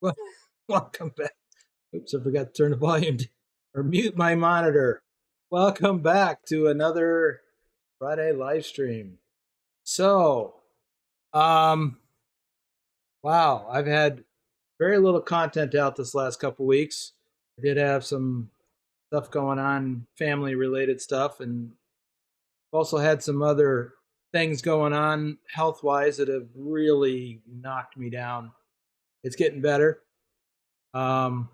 Well, welcome back. Oops, I forgot to turn the volume or mute my monitor. Welcome back to another Friday live stream. So, wow, I've had very little content out this last couple weeks. I did have some stuff going on, family related stuff, and also had some other things going on health wise that have really knocked me down. It's getting better. But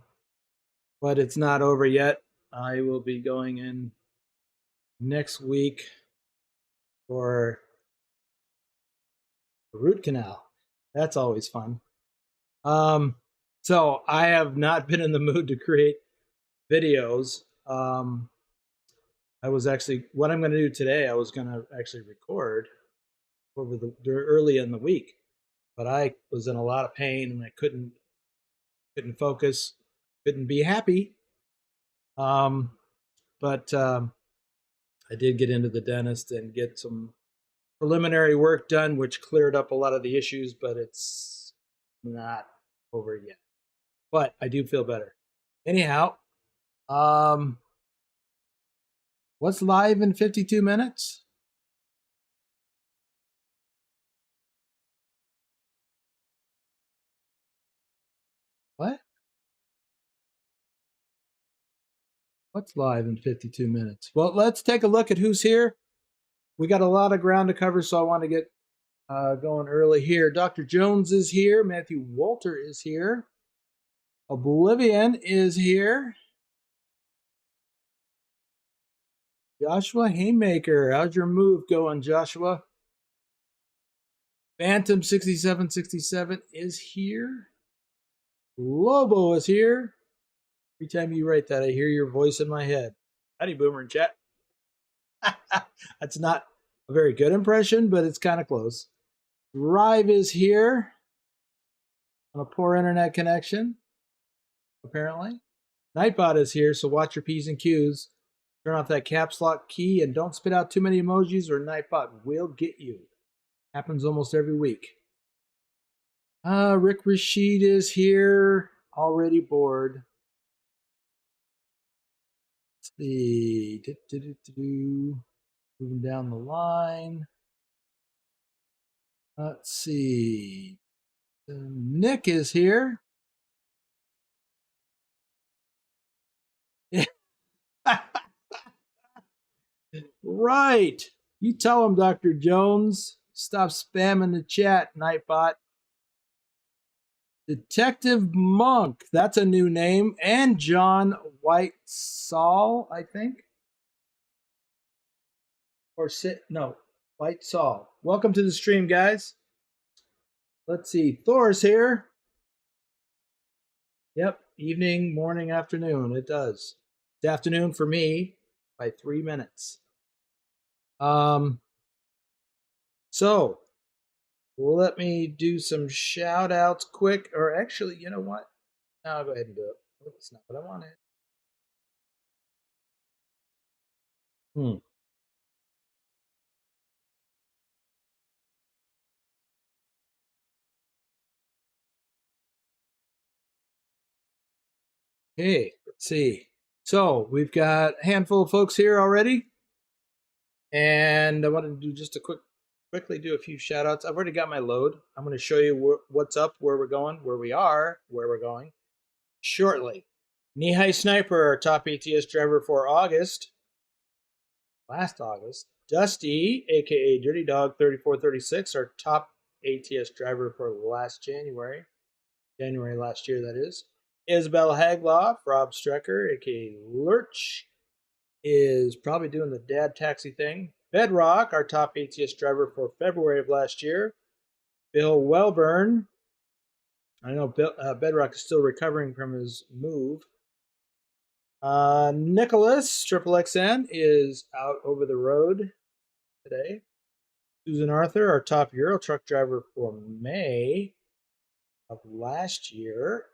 it's not over yet. I will be going in next week for a root canal. That's always fun. So I have not been in the mood to create videos. I was actually, what I'm going to do today, I was going to actually record over the early in the week, but I was in a lot of pain and I couldn't focus, couldn't be happy. But I did get into the dentist and get some preliminary work done, which cleared up a lot of the issues, but it's not over yet. But I do feel better. Anyhow, what's live in 52 minutes? What? What's live in 52 minutes? Well, let's take a look at who's here. We got a lot of ground to cover, so I want to get going early here. Dr. Jones is here. Matthew Walter is here. Oblivion is here. Joshua Haymaker. How's your move going, Joshua? Phantom 6767 is here. Lobo is here. Every time you write that, I hear your voice in my head. Howdy, Boomer in chat. That's not a very good impression, but it's kind of close. Drive is here on a poor internet connection, apparently. Nightbot is here, so watch your P's and Q's. Turn off that caps lock key and don't spit out too many emojis or Nightbot will get you. Happens almost every week. Rick Rashid is here, already bored. Let's see. Moving down the line. Let's see. Nick is here. Right. You tell him, Dr. Jones. Stop spamming the chat, Nightbot. Detective Monk. That's a new name. And John Whitesall, I think. No, Whitesall. Welcome to the stream, guys. Let's see. Thor's here. Yep. Evening, morning, afternoon. It does. It's afternoon for me by 3 minutes. So let me do some shout outs quick, or actually, you know what? No, I'll go ahead and do it. That's not what I wanted. Okay, let's see. So we've got a handful of folks here already. And I wanted to do just a quickly do a few shout outs. I've already got my load. I'm going to show you what's up, where we're going, where we are, where we're going shortly. Knee-High Sniper, our top ATS driver for August. Last August. Dusty, aka Dirty Dog 3436, our top ATS driver for last January. January last year, that is. Isabel Hagloff, Rob Strecker, aka Lurch, is probably doing the dad taxi thing. Bedrock, our top ATS driver for February of last year. Bill Welburn. I know Bedrock is still recovering from his move. Nicholas, Triple XN, is out over the road today. Susan Arthur, our top Euro truck driver for May of last year.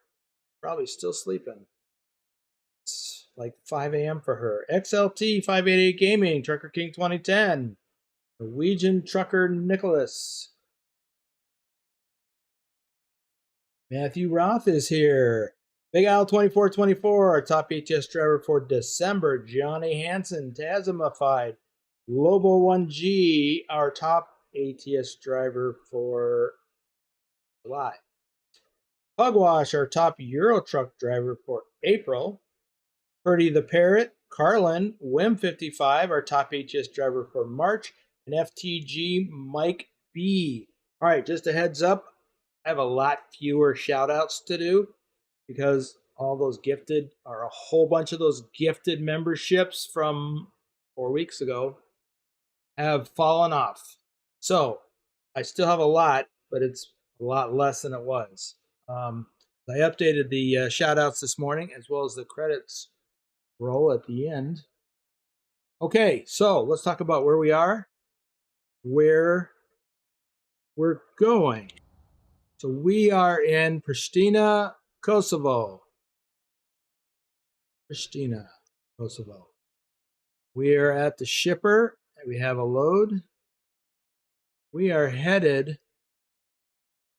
Probably still sleeping. It's like 5 a.m. for her. XLT 588 Gaming, Trucker King 2010. Norwegian Trucker Nicholas. Matthew Roth is here. Big Al 2424, our top ATS driver for December. Johnny Hansen, Tasmified. Lobo 1G, our top ATS driver for July. Pugwash, our top Euro truck driver for April. Purdy the Parrot, Carlin, Wim55, our top ATS driver for March. And FTG Mike B. All right, just a heads up, I have a lot fewer shout outs to do because all those gifted, or a whole bunch of those gifted memberships from 4 weeks ago have fallen off. So I still have a lot, but it's a lot less than it was. I updated the shout outs this morning as well as the credits roll at the end. Okay, so let's talk about where we are, where we're going. So we are in Pristina, Kosovo. Pristina, Kosovo. We are at the shipper. We have a load. We are headed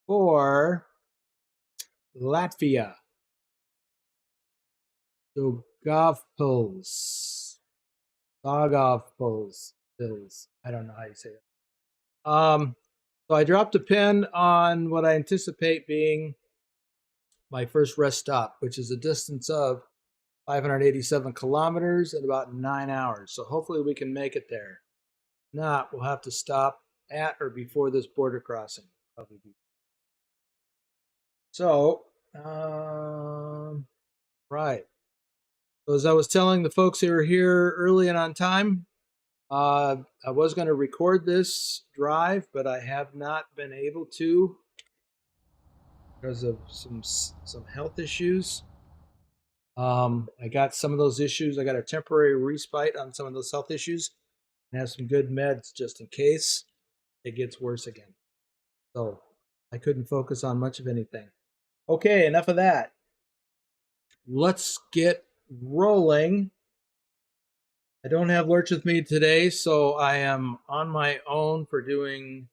for Latvia. Daugavpils. Daugavpils. I don't know how you say it. So I dropped a pin on what I anticipate being my first rest stop, which is a distance of 587 kilometers in about 9 hours. So hopefully we can make it there. If not, we'll have to stop at or before this border crossing. Probably. So, right. So as I was telling the folks who were here early and on time, I was going to record this drive, but I have not been able to because of some health issues. I got some of those issues. I got a temporary respite on some of those health issues and have some good meds just in case it gets worse again. So I couldn't focus on much of anything. Okay, enough of that. Let's get rolling. I don't have Lurch with me today, so I am on my own for reading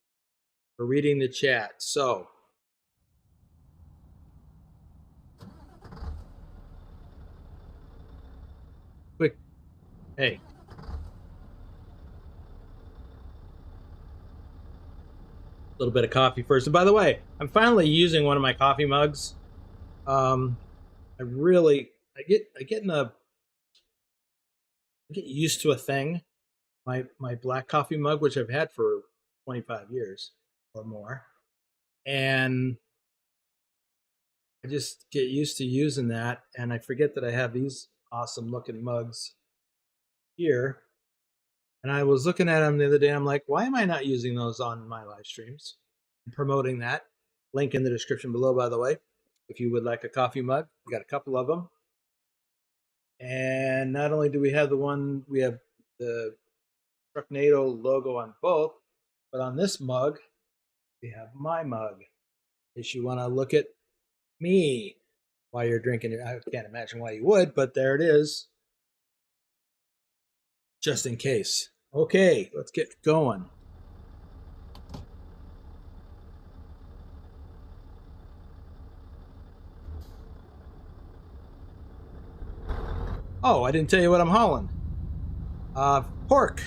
the chat. So quick, hey. A little bit of coffee first. And by the way, I'm finally using one of my coffee mugs. I get used to a thing. My black coffee mug, which I've had for 25 years or more, and I just get used to using that, and I forget that I have these awesome looking mugs here. And I was looking at them the other day. I'm like, why am I not using those on my live streams? I'm promoting that. Link in the description below, by the way. If you would like a coffee mug, we got a couple of them. And not only do we have we have the Trucknado logo on both, but on this mug, we have my mug. In case you want to look at me while you're drinking it. I can't imagine why you would, but there it is. Just in case. Okay, let's get going. Oh, I didn't tell you what I'm hauling. Pork.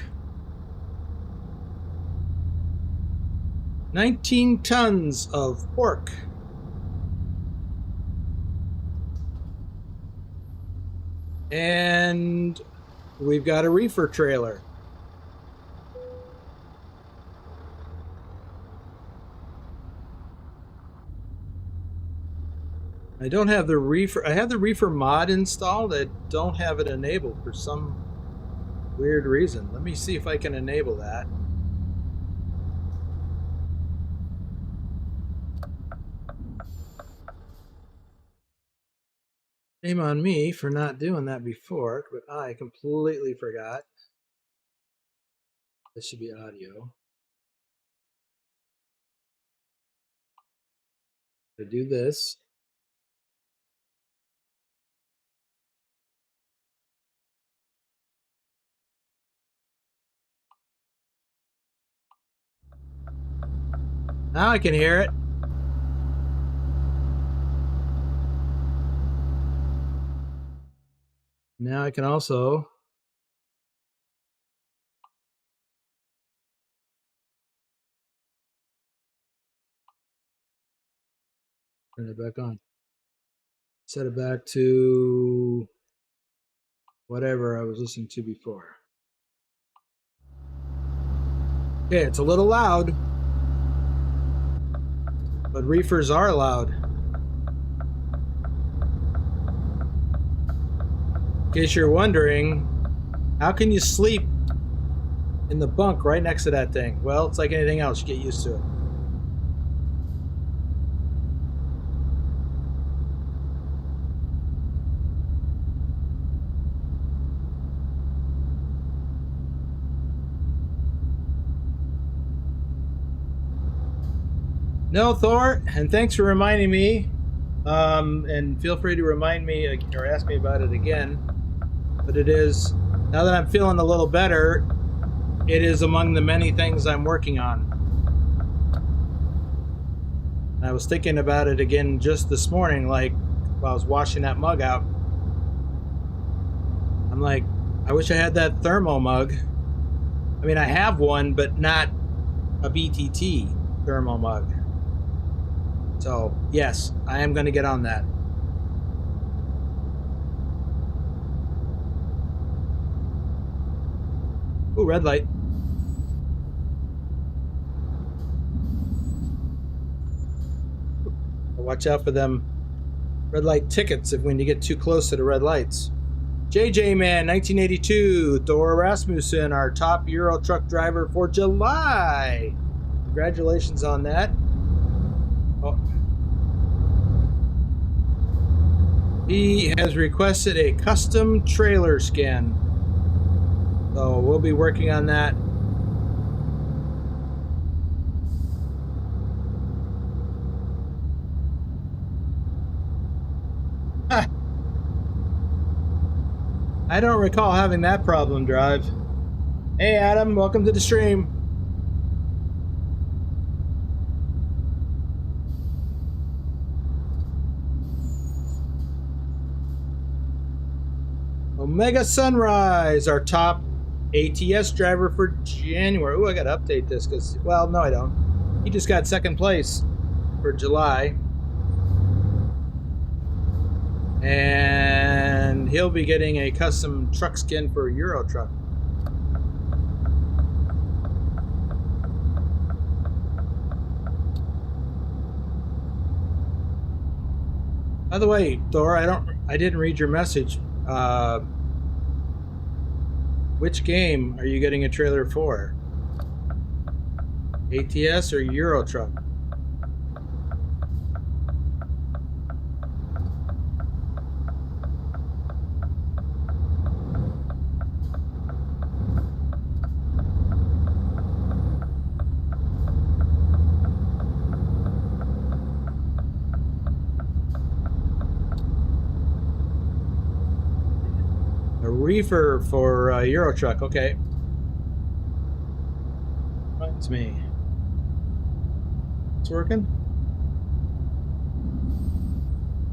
19 tons of pork. And we've got a reefer trailer. I don't have the reefer. I have the reefer mod installed. I don't have it enabled for some weird reason. Let me see if I can enable that. Shame on me for not doing that before, but I completely forgot. This should be audio. To do this. Now I can hear it. Now I can also turn it back on. Set it back to whatever I was listening to before. Okay, it's a little loud, but reefers are loud. In case you're wondering, how can you sleep in the bunk right next to that thing? Well, it's like anything else, you get used to it. No, Thor, and thanks for reminding me. And feel free to remind me or ask me about it again. But it is, now that I'm feeling a little better, it is among the many things I'm working on. I was thinking about it again just this morning, like while I was washing that mug out. I'm like, I wish I had that thermo mug. I mean, I have one, but not a BTT thermo mug. So, yes, I am going to get on that. Ooh, red light. Watch out for them red light tickets when you get too close to the red lights. JJ Man 1982, Thor Rasmussen, our top Euro truck driver for July. Congratulations on that. Oh. He has requested a custom trailer skin. So we'll be working on that. I don't recall having that problem, Drive. Hey, Adam, welcome to the stream. Omega Sunrise, our top ATS driver for January. Oh, I got to update this because, well, no, I don't. He just got second place for July. And he'll be getting a custom truck skin for Euro truck. By the way, Thor, I didn't read your message. Which game are you getting a trailer for? ATS or Euro truck? Reefer for Euro truck, okay. Reminds me. It's working?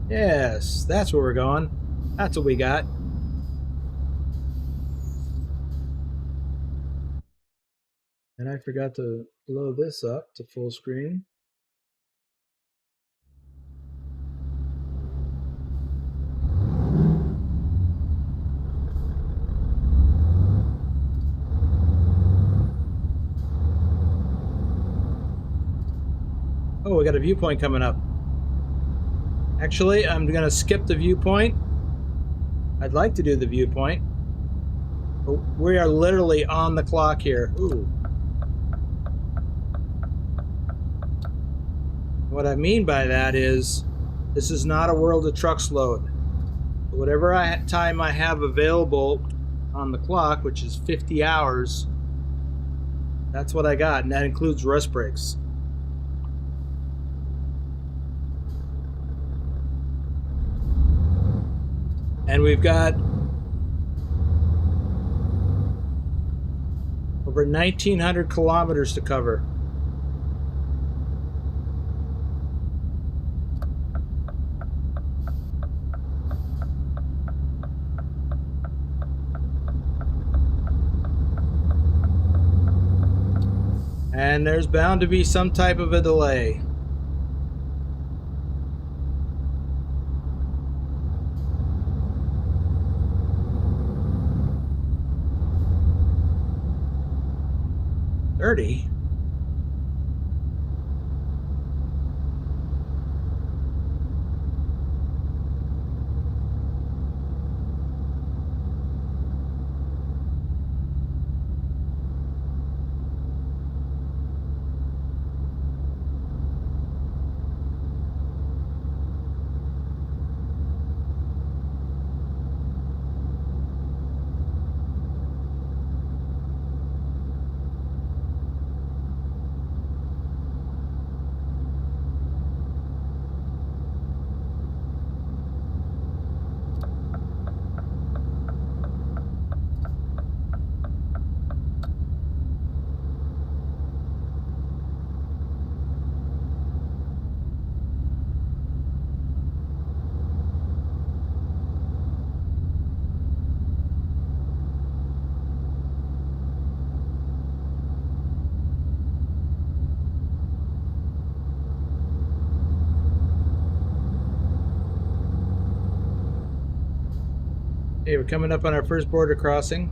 Yes, that's where we're going. That's what we got. And I forgot to blow this up to full screen. Oh, we got a viewpoint coming up. Actually, I'm going to skip the viewpoint. I'd like to do the viewpoint. But we are literally on the clock here. Ooh. What I mean by that is, this is not a World of Trucks load. Whatever time I have available on the clock, which is 50 hours, that's what I got, and that includes rest breaks. And we've got over 1,900 kilometers to cover. And there's bound to be some type of a delay. Dirty. Okay, we're coming up on our first border crossing.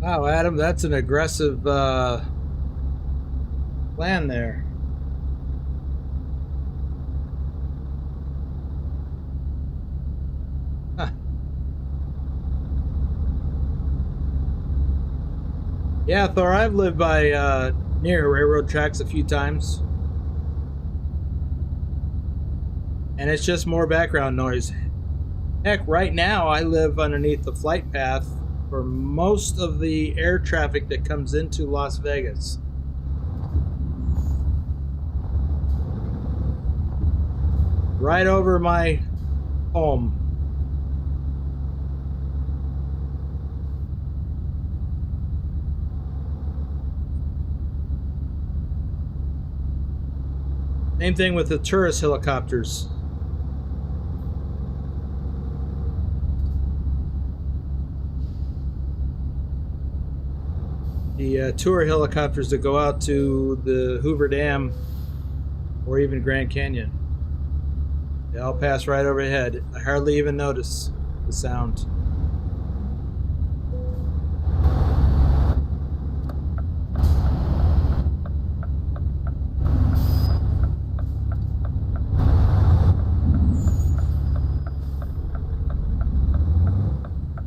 Wow, Adam, that's an aggressive plan there. Huh. Yeah, Thor, I've lived by near railroad tracks a few times. And it's just more background noise. Heck, right now I live underneath the flight path for most of the air traffic that comes into Las Vegas. Right over my home. Same thing with the tourist helicopters. The tour helicopters that go out to the Hoover Dam or even Grand Canyon. They all pass right overhead. I hardly even notice the sound.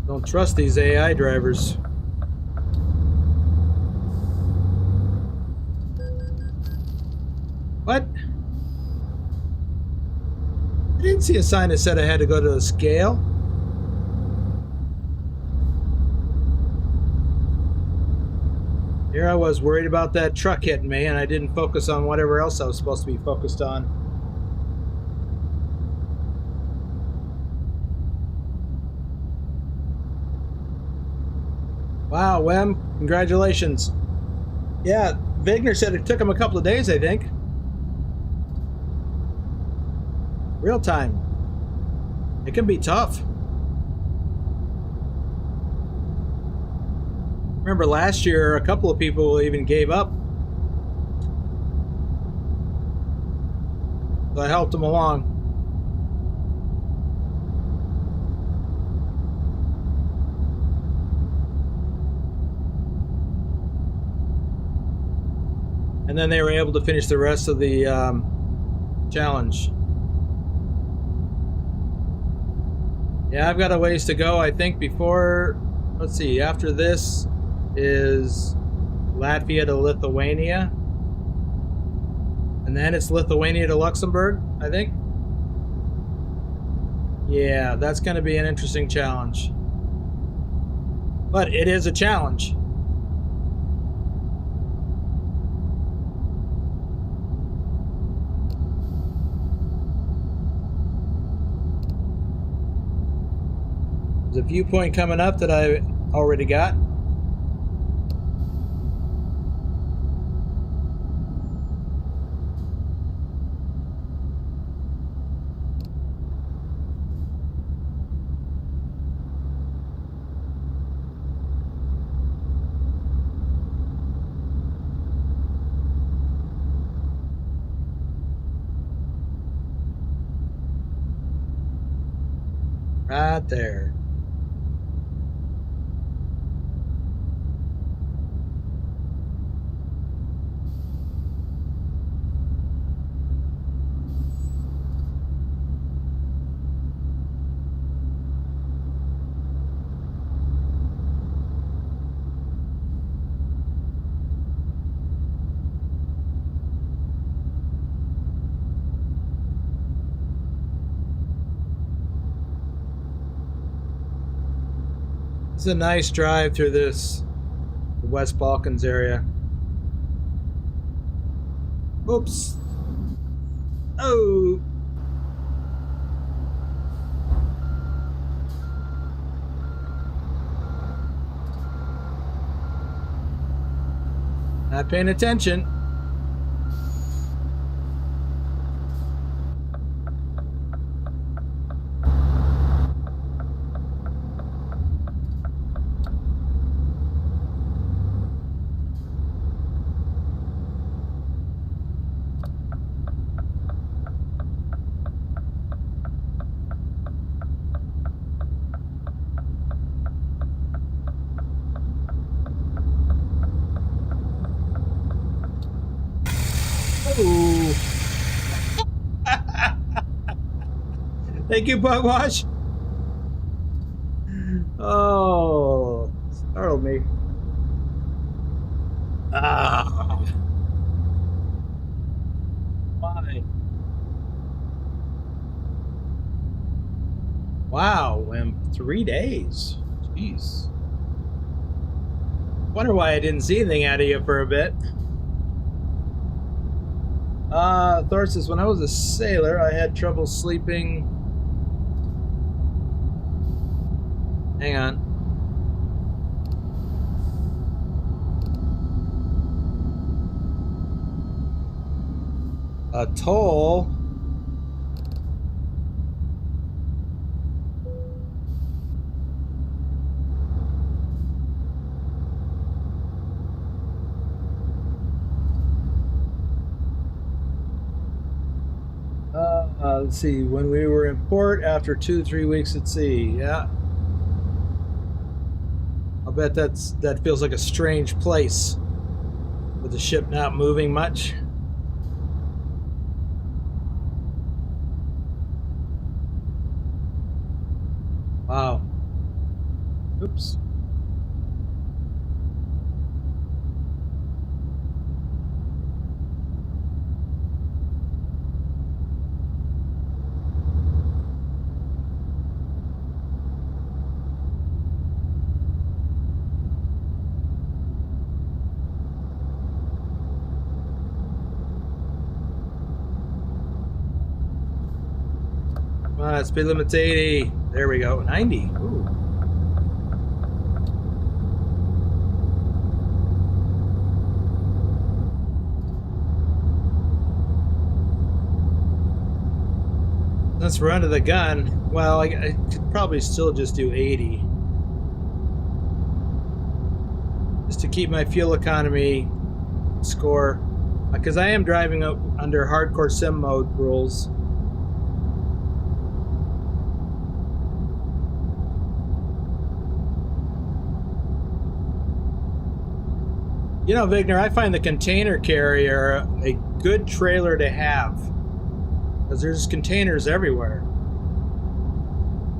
Don't trust these AI drivers. What? I didn't see a sign that said I had to go to the scale. Here I was worried about that truck hitting me, and I didn't focus on whatever else I was supposed to be focused on. Wow, Wem, congratulations. Yeah, Wagner said it took him a couple of days, I think. Real time. It can be tough. Remember last year, a couple of people even gave up. So I helped them along. And then they were able to finish the rest of the challenge. Yeah, I've got a ways to go, I think, before, let's see, after this is Latvia to Lithuania. And then it's Lithuania to Luxembourg, I think. Yeah, that's going to be an interesting challenge. But it is a challenge. There's a viewpoint coming up that I already got. Right there. It's a nice drive through this West Balkans area. Oops. Oh. Not paying attention. Ooh. Thank you, Bugwash. Oh, startled me. Ah. Why? Wow, in 3 days. Jeez. Wonder why I didn't see anything out of you for a bit. Thor says, when I was a sailor, I had trouble sleeping. Hang on. Atoll. Let's see, when we were in port after 2-3 weeks at sea. Yeah. I'll bet that feels like a strange place with the ship not moving much. Wow. Oops. Speed limit's 80. There we go. 90. Ooh. Since we're under the gun, well, I could probably still just do 80. Just to keep my fuel economy score. Because I am driving up under hardcore sim mode rules. You know, Vigner, I find the container carrier a good trailer to have. Because there's containers everywhere.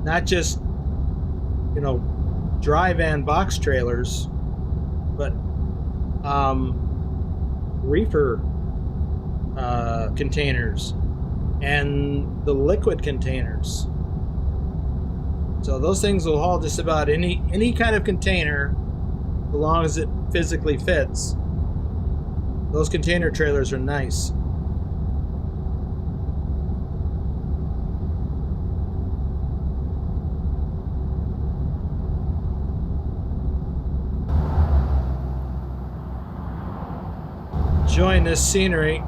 Not just, you know, dry van box trailers, but reefer containers and the liquid containers. So those things will haul just about any kind of container, as long as it physically fits. Those container trailers are nice. Enjoying this scenery.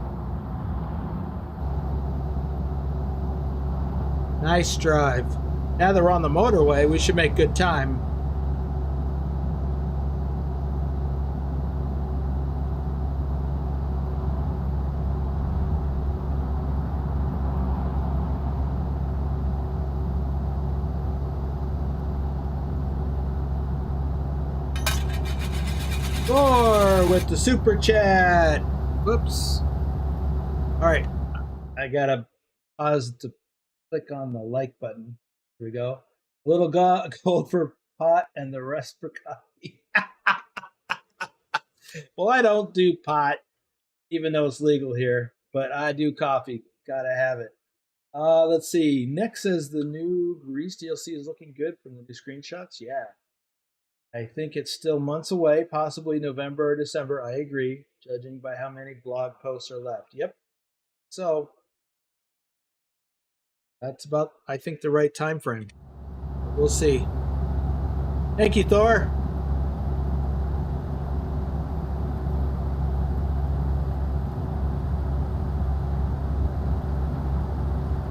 Nice drive. Now that we're on the motorway, we should make good time. Thor with the super chat. Whoops. All right. I gotta pause to click on the like button. Here we go. A little gold for pot and the rest for coffee. Well, I don't do pot, even though it's legal here, but I do coffee. Gotta have it. Let's see. Nick says the new Grease DLC is looking good from the new screenshots. Yeah. I think it's still months away, possibly November or December. I agree, judging by how many blog posts are left. Yep. So that's about, I think, the right time frame. We'll see. Thank you, Thor.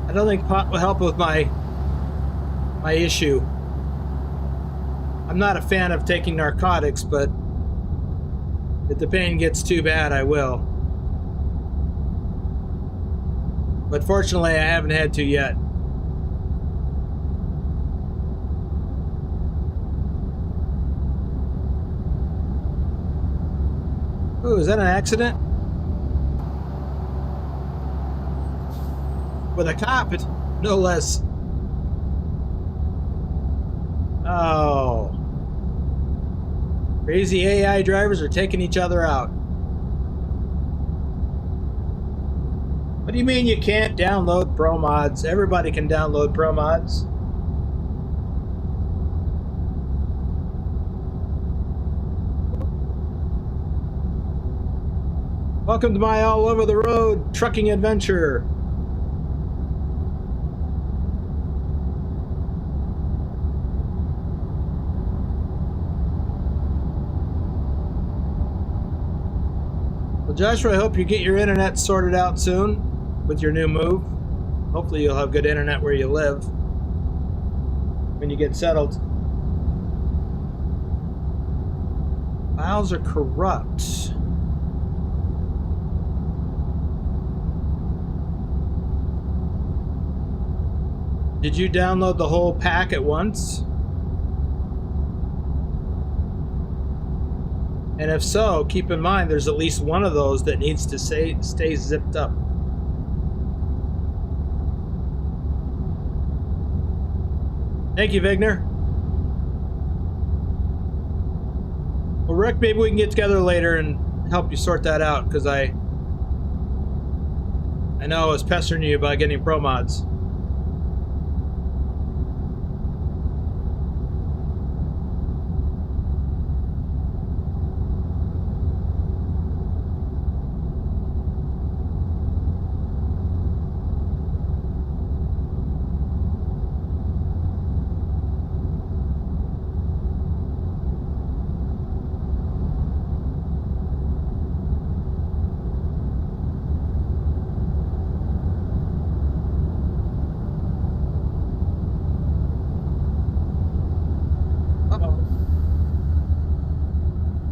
I don't think pot will help with my issue. I'm not a fan of taking narcotics, but if the pain gets too bad, I will. But fortunately, I haven't had to yet. Oh, is that an accident? With a cop, no less. Oh. Crazy AI drivers are taking each other out. What do you mean you can't download ProMods? Everybody can download ProMods. Welcome to my all over the road trucking adventure. Well, Joshua, I hope you get your internet sorted out soon with your new move. Hopefully you'll have good internet where you live when you get settled. Files are corrupt. Did you download the whole pack at once? And if so, keep in mind there's at least one of those that needs to stay zipped up. Thank you, Vigner. Well, Rick, maybe we can get together later and help you sort that out, because I know I was pestering you about getting ProMods.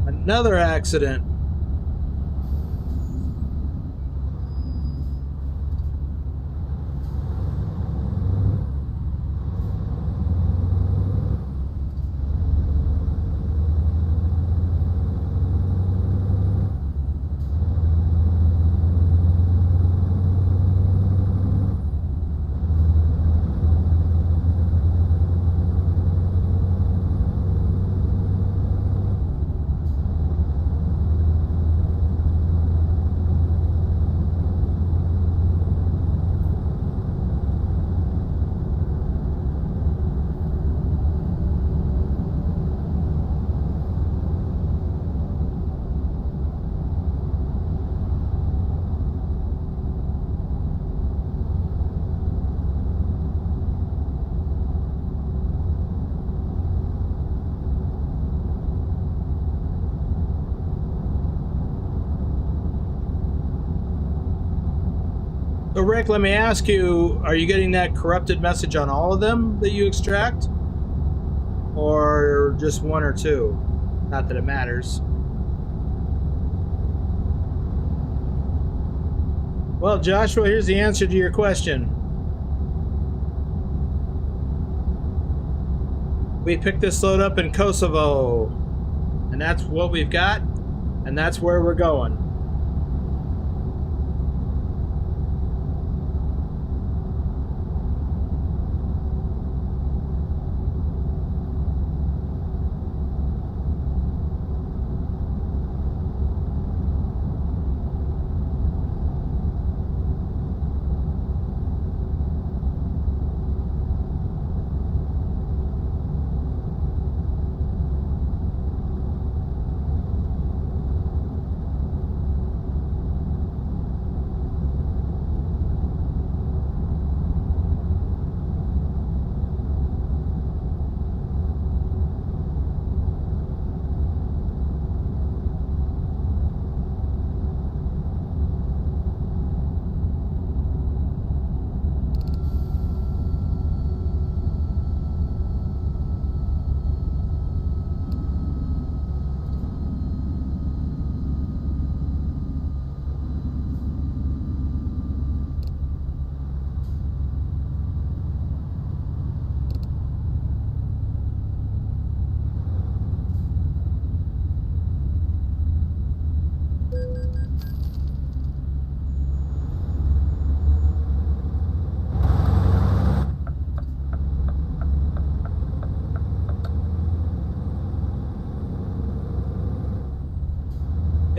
Another accident. So Rick, let me ask you, are you getting that corrupted message on all of them that you extract? Or just one or two? Not that it matters. Well, Joshua, here's the answer to your question. We picked this load up in Kosovo, and that's what we've got. And that's where we're going.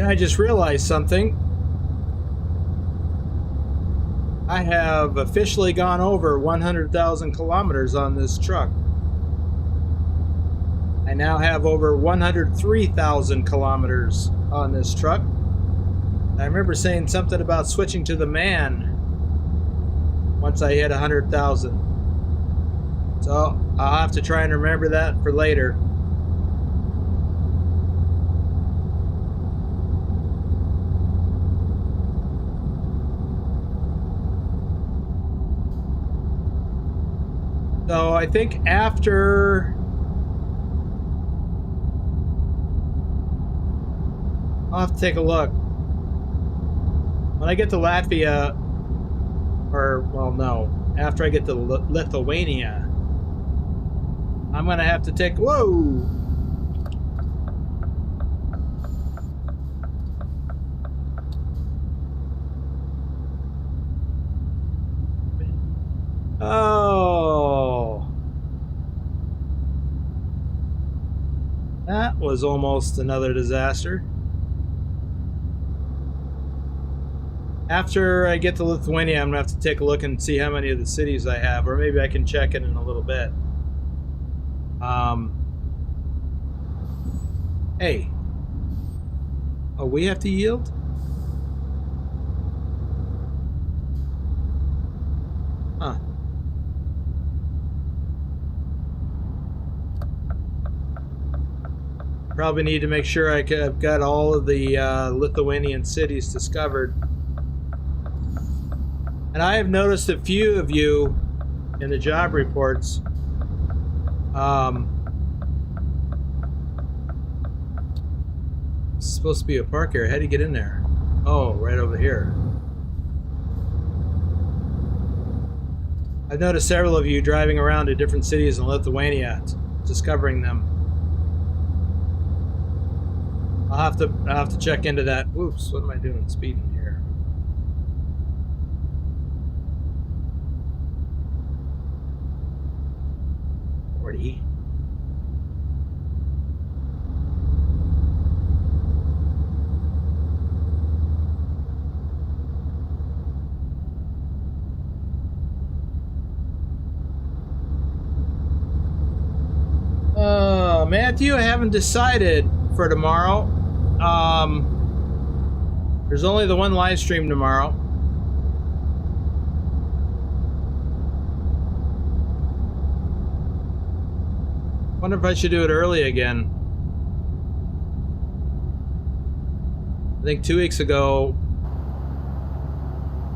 I just realized something. I have officially gone over 100,000 kilometers on this truck. I now have over 103,000 kilometers on this truck. I remember saying something about switching to the man once I hit 100,000. So I'll have to try and remember that for later. So I think after I'll have to take a look. When I get to Latvia, or well, no, after I get to Lithuania, I'm gonna have to take. Whoa! Oh, that was almost another disaster. After I get to Lithuania, I'm gonna have to take a look and see how many of the cities I have, or maybe I can check it in a little bit. Hey. Oh, we have to yield? Huh. Probably need to make sure I've got all of the Lithuanian cities discovered. And I have noticed a few of you in the job reports it's supposed to be a park area. How do you get in there? Oh, right over here. I've noticed several of you driving around to different cities in Lithuania, discovering them. I'll have to check into that. Whoops, what am I doing? Speeding here. Matthew, I haven't decided for tomorrow. There's only the one live stream tomorrow. Wonder if I should do it early again. I think 2 weeks ago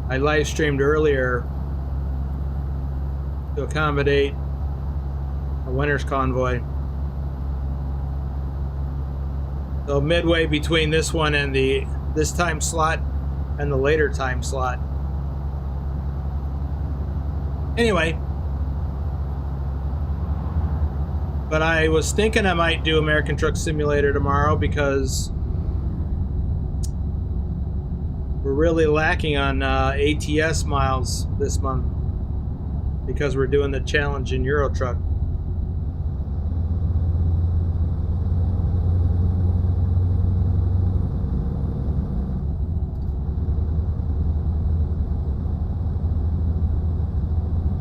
I live streamed earlier to accommodate a winter's convoy. So midway between this one and this time slot and the later time slot. Anyway, but I was thinking I might do American Truck Simulator tomorrow because we're really lacking on ATS miles this month because we're doing the challenge in Euro Truck.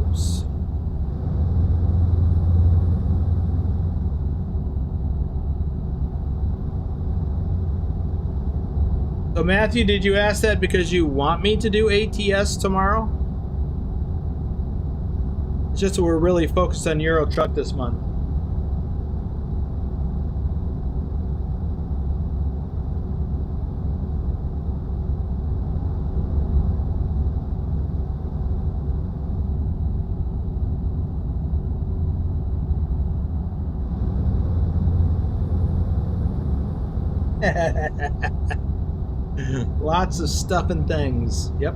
Oops. So Matthew, did you ask that because you want me to do ATS tomorrow? It's just that we're really focused on Euro Truck this month. Lots of stuff and things. Yep.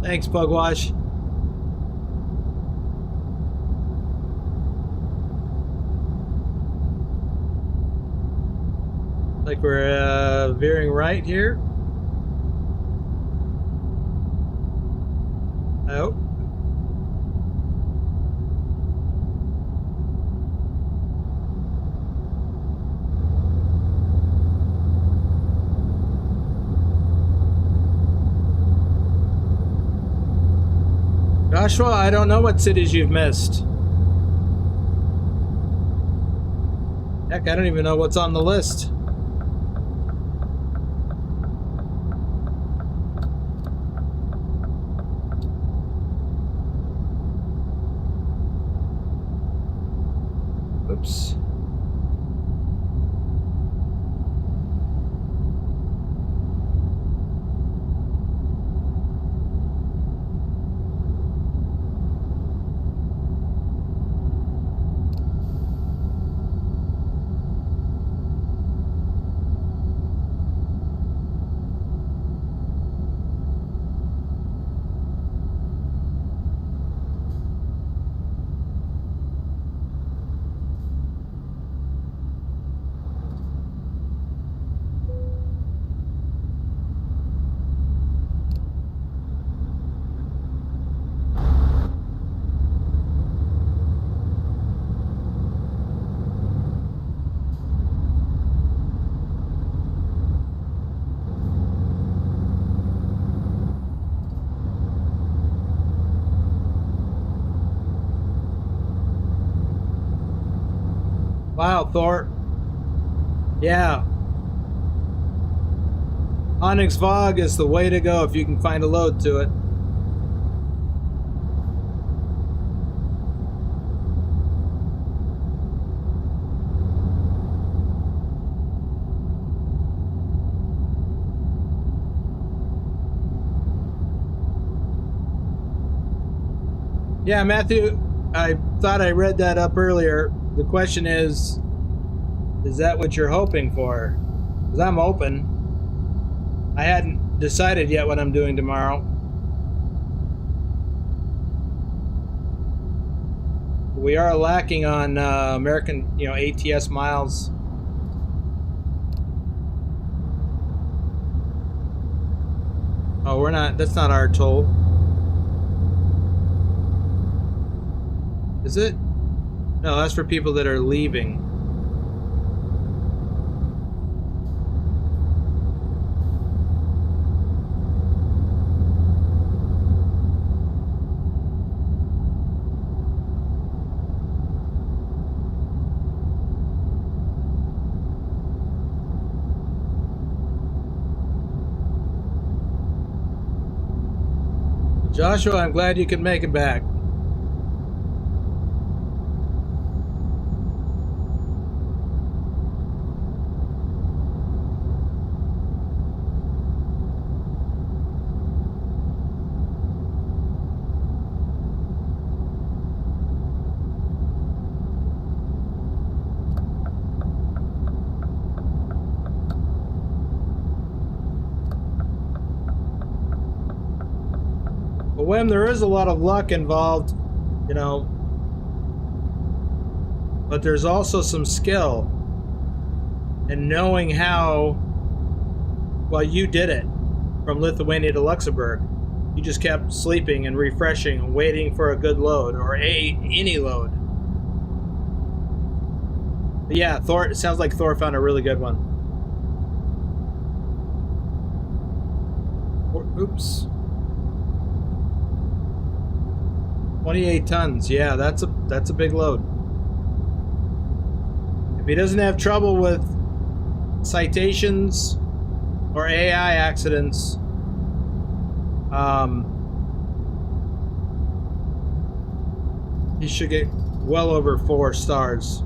Thanks, Pugwash. Like we're veering right here. Oh. Joshua, I don't know what cities you've missed. Heck, I don't even know what's on the list. Oops. Wow, Thor. Yeah. Onyx Vog is the way to go if you can find a load to it. Yeah, Matthew, I thought I read that up earlier. The question is that what you're hoping for? Because I'm open. I hadn't decided yet what I'm doing tomorrow. We are lacking on American, ATS miles. Oh, we're not. That's not our toll. Is it? No, that's for people that are leaving. Joshua, I'm glad you can make it back. But when there is a lot of luck involved, you know, but there's also some skill in knowing how, well, you did it from Lithuania to Luxembourg. You just kept sleeping and refreshing and waiting for a good load or any load. But yeah, Thor, it sounds like Thor found a really good one. Oops. 28 tons. Yeah, that's a big load. If he doesn't have trouble with citations or AI accidents, he should get well over 4 stars.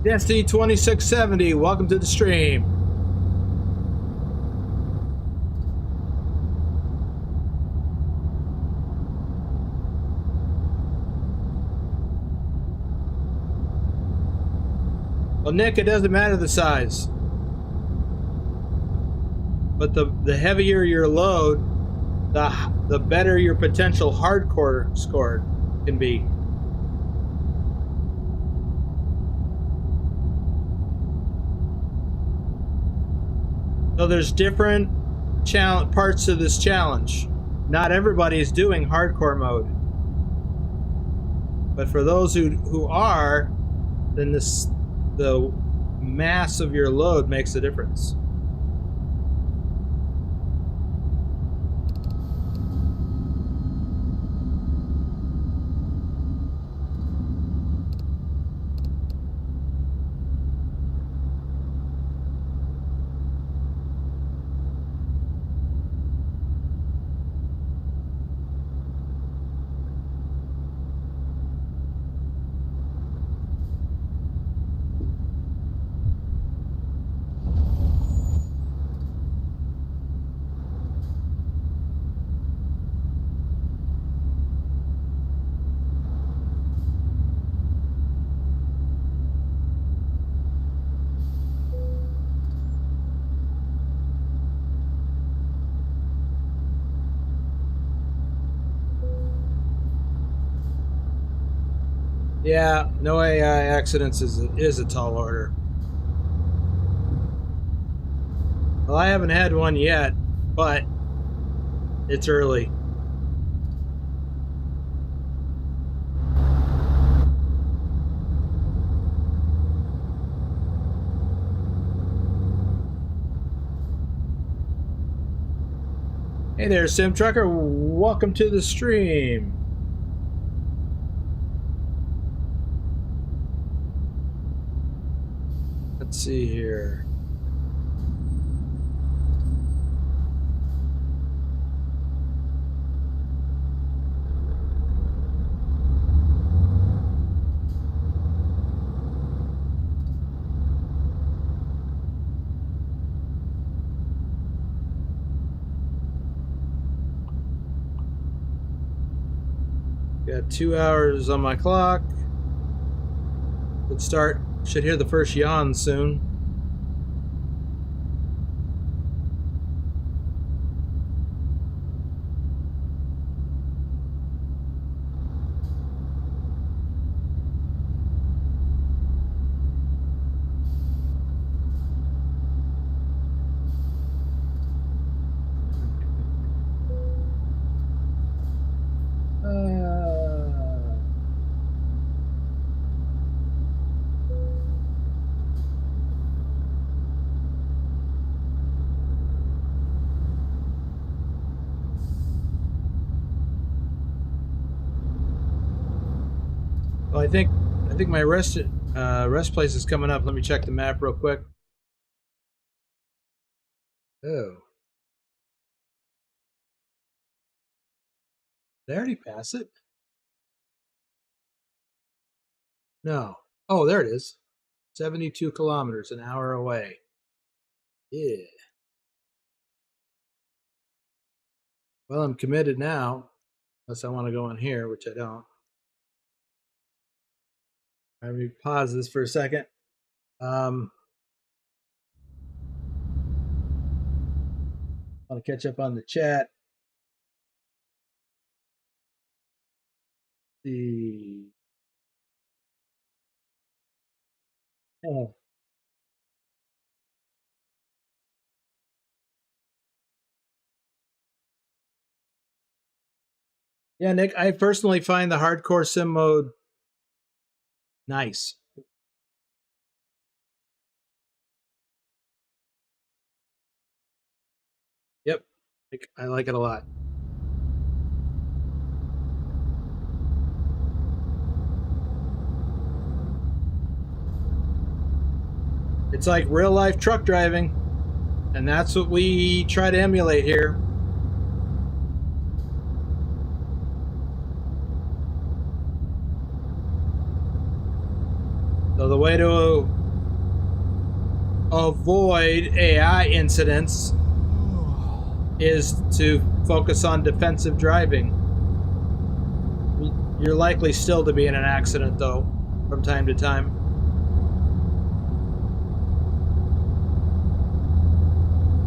Destiny 2670, welcome to the stream. Well, Nick, it doesn't matter the size, but the heavier your load, the better your potential hardcore score can be. So there's different parts to this challenge. Not everybody is doing hardcore mode, but for those who are, then the mass of your load makes a difference. Yeah, no AI accidents is a tall order. Well, I haven't had one yet, but it's early. Hey there, Sim Trucker. Welcome to the stream. Let's see here. Got 2 hours on my clock. Let's start. Should hear the first yawn soon. Well, I think my rest place is coming up. Let me check the map real quick. Oh, did I already pass it? No. Oh, there it is. 72 kilometers, an hour away. Yeah. Well, I'm committed now, unless I want to go in here, which I don't. Let me pause this for a second. I want to catch up on the chat. The oh. Yeah, Nick, I personally find the hardcore sim mode nice. Yep, I like it a lot. It's like real life truck driving, and that's what we try to emulate here. So the way to avoid AI incidents is to focus on defensive driving. You're likely still to be in an accident, though, from time to time.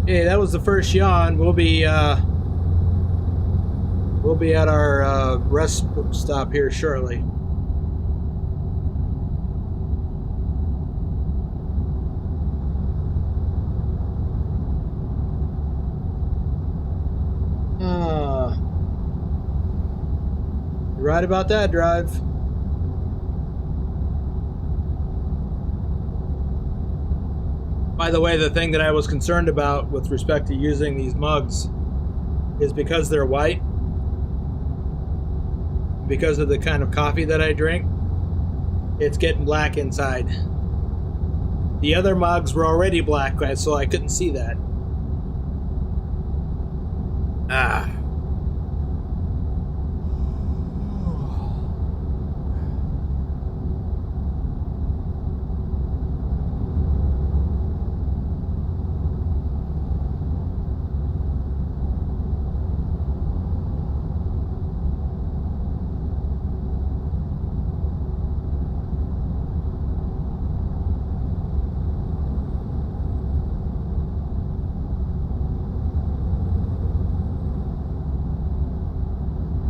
Hey, that was the first yawn. We'll be at our rest stop here shortly. You're right about that, Drive. By the way, the thing that I was concerned about with respect to using these mugs is because they're white, because of the kind of coffee that I drink, it's getting black inside. The other mugs were already black, so I couldn't see that. Ah.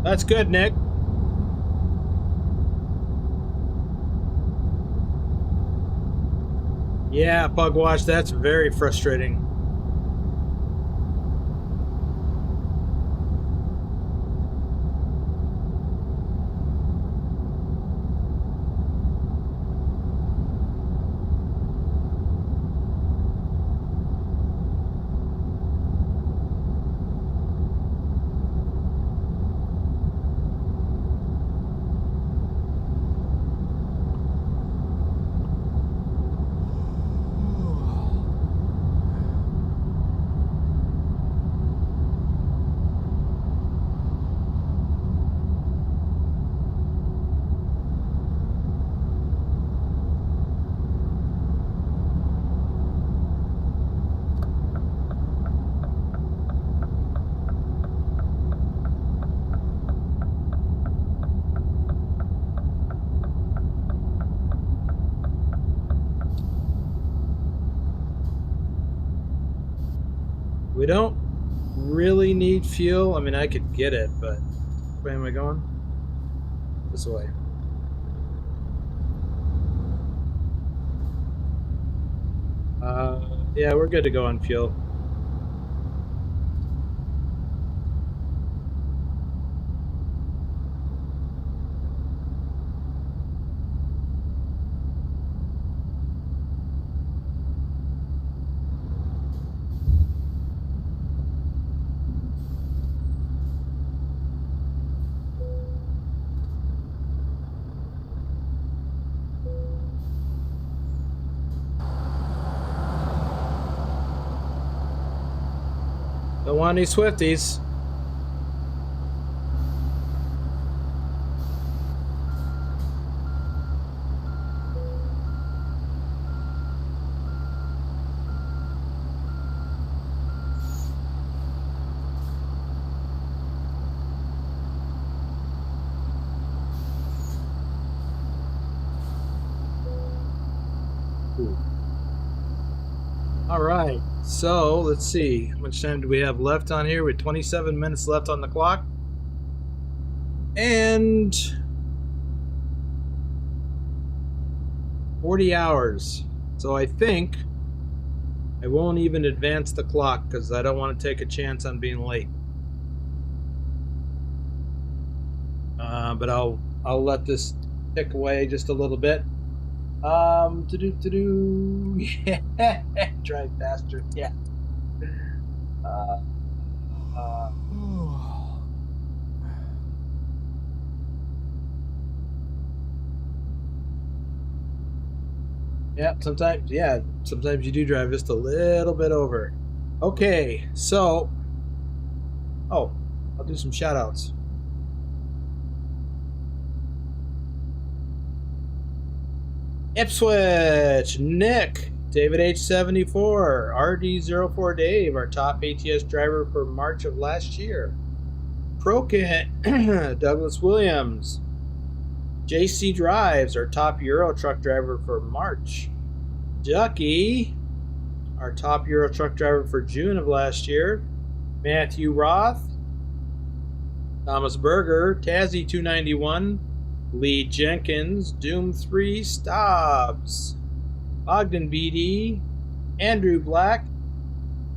That's good, Nick. Yeah, Pugwash, that's very frustrating. We don't really need fuel. I mean, I could get it, but where am I going? This way. Yeah, we're good to go on fuel. Don't want any Swifties. All right, so let's see. How much time do we have left on here? We have 27 minutes left on the clock. And 40 hours. So I think I won't even advance the clock because I don't want to take a chance on being late. But I'll let this tick away just a little bit. Yeah, drive faster. Yeah. Yeah, sometimes you do drive just a little bit over. Okay, so I'll do some shout outs. Ipswich, Nick, David H74, RD04 Dave, our top ATS driver for March of last year. Prokin, Douglas Williams, JC Drives, our top Euro truck driver for March. Ducky, our top Euro truck driver for June of last year. Matthew Roth, Thomas Berger, Tazzy 291, Lee Jenkins, Doom 3 Stobbs, Ogden BD, Andrew Black,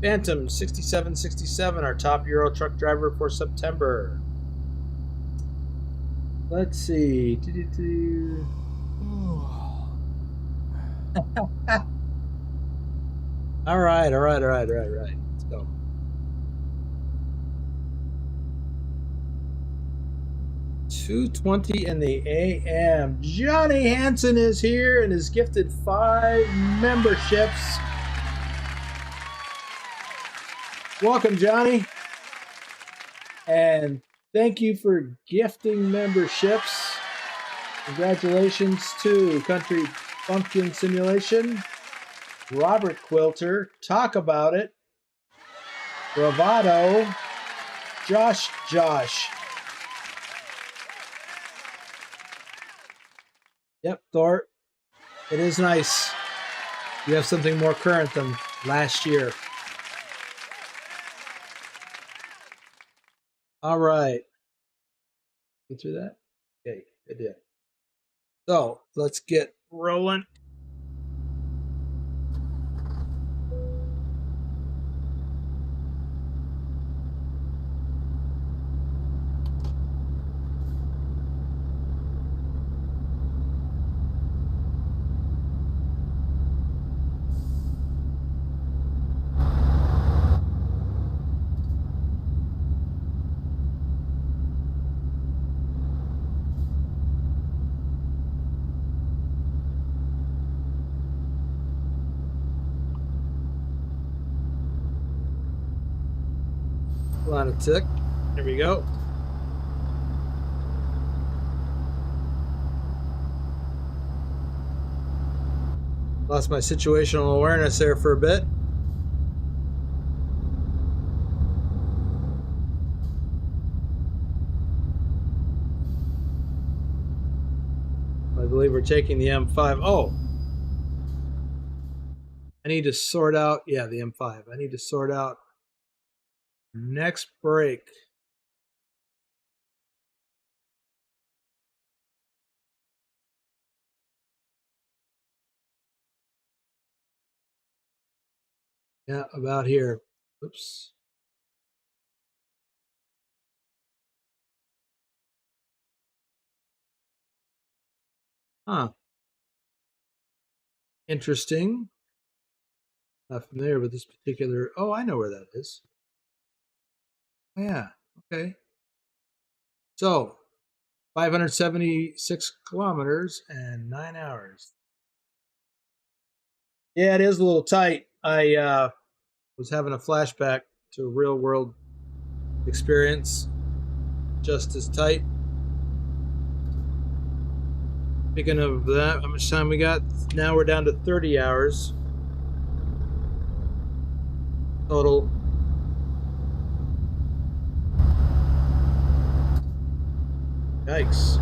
Phantom 6767, our top Euro truck driver for September. Let's see. All right. Let's go. $2:20 in the AM. Johnny Hansen is here and is gifted 5 memberships. Welcome, Johnny. And thank you for gifting memberships. Congratulations to Country Pumpkin Simulation, Robert Quilter, Talk About It, Bravado, Josh. Yep, Thor. It is nice. You have something more current than last year. All right. Get through that? Okay, I did. So let's get rolling. On a tick. There we go. Lost my situational awareness there for a bit. I believe we're taking the M5. Oh, I need to sort out. Yeah, the M5. I need to sort out next break. Yeah, about here. Oops. Huh. Interesting. Not familiar with this particular. Oh, I know where that is. Oh, yeah. Okay. So, 576 kilometers and 9 hours. Yeah, it is a little tight. I was having a flashback to a real world experience just as tight. Speaking of that, how much time we got? Now we're down to 30 hours total. Yikes.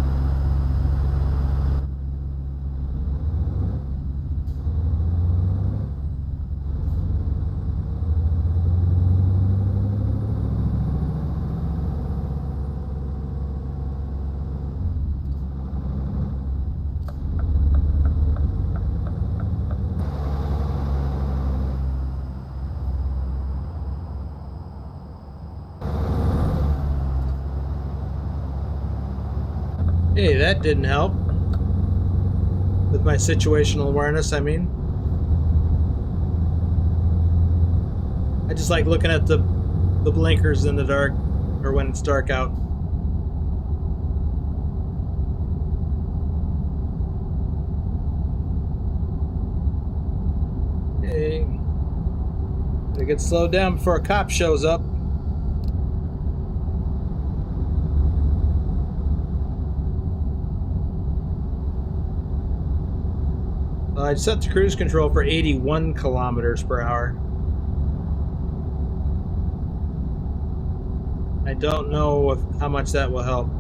Hey, that didn't help. With my situational awareness, I mean. I just like looking at the blinkers in the dark, or when it's dark out. Hey. Gotta get slowed down before a cop shows up. I set the cruise control for 81 kilometers per hour. I don't know how much that will help.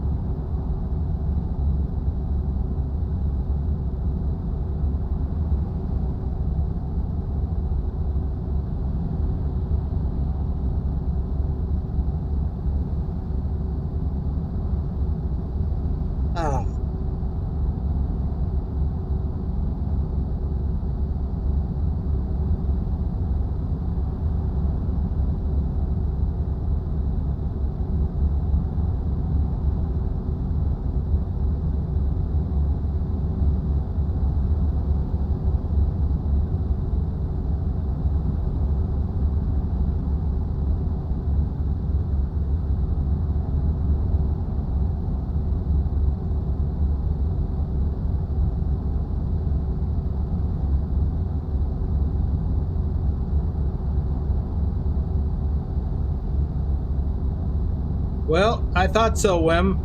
Well, I thought so, Wem.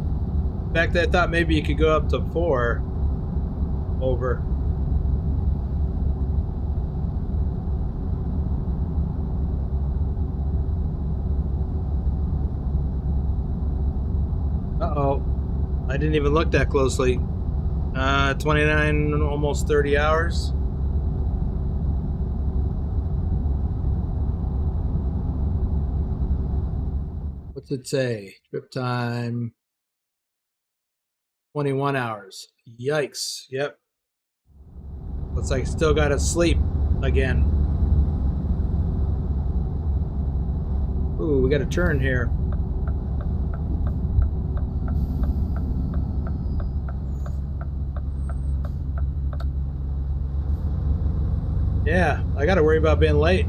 In fact, I thought maybe you could go up to 4 over. Uh-oh. I didn't even look that closely. 29, almost 30 hours. What's it say? Trip time 21 hours. Yikes. Yep. Looks like I still gotta sleep again. Ooh, we got a turn here. Yeah, I gotta worry about being late.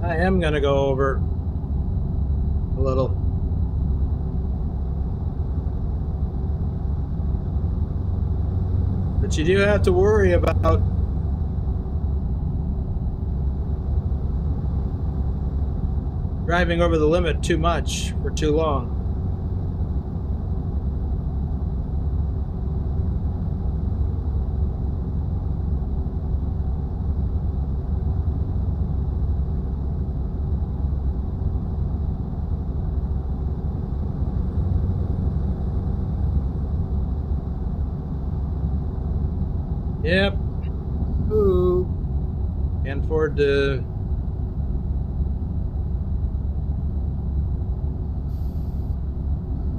I am gonna go over a little. But you do have to worry about driving over the limit too much for too long. Yep. Ooh. Can't afford to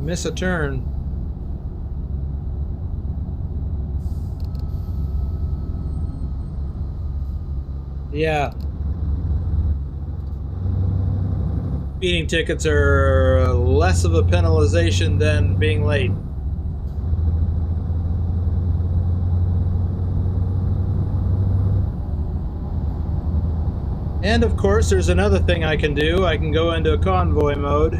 miss a turn. Yeah. Speeding tickets are less of a penalization than being late. And of course, there's another thing I can do. I can go into convoy mode.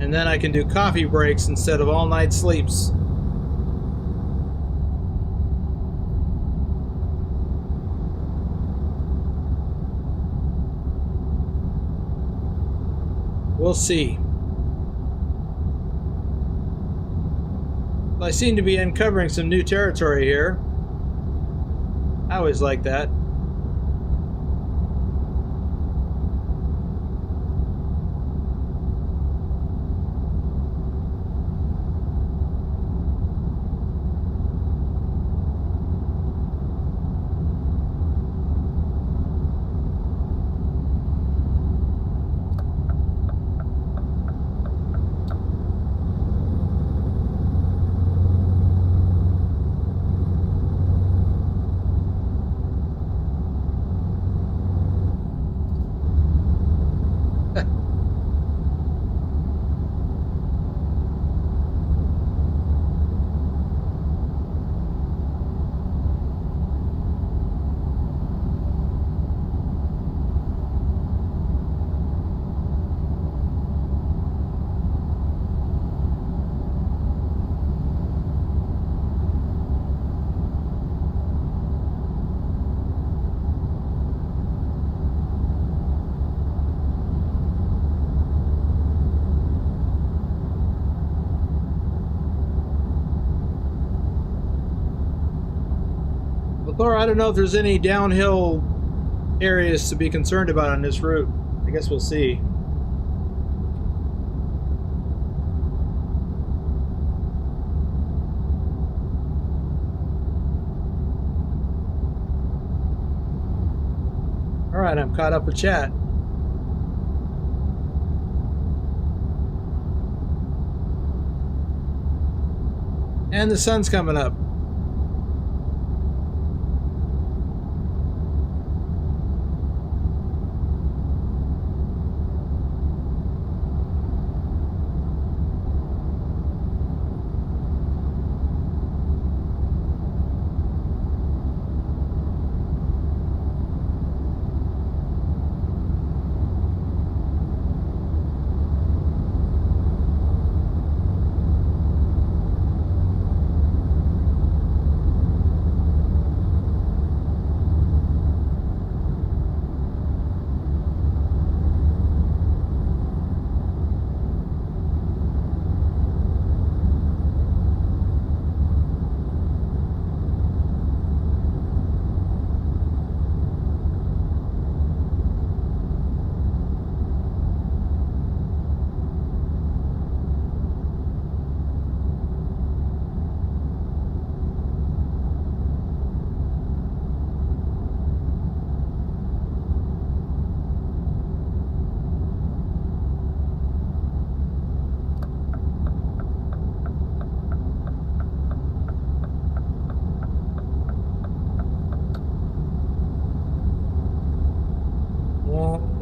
And then I can do coffee breaks instead of all-night sleeps. We'll see. Well, I seem to be uncovering some new territory here. I always like that. Thor, I don't know if there's any downhill areas to be concerned about on this route. I guess we'll see. All right, I'm caught up with chat. And the sun's coming up.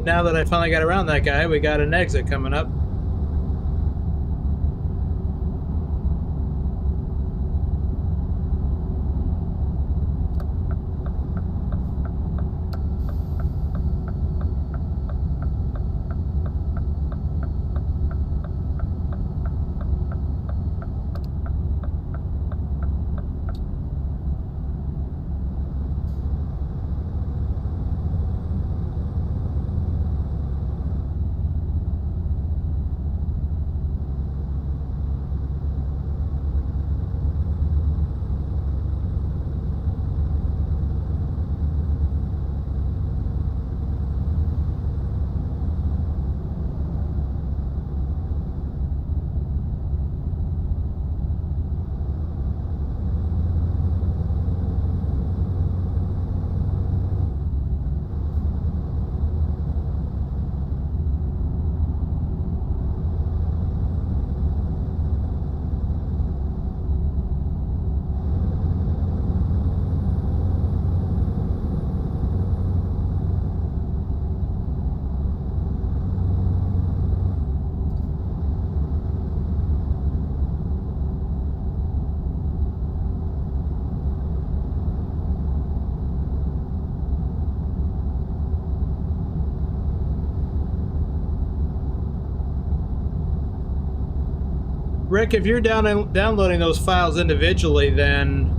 Now that I finally got around that guy, we got an exit coming up. Rick, if you're downloading those files individually, then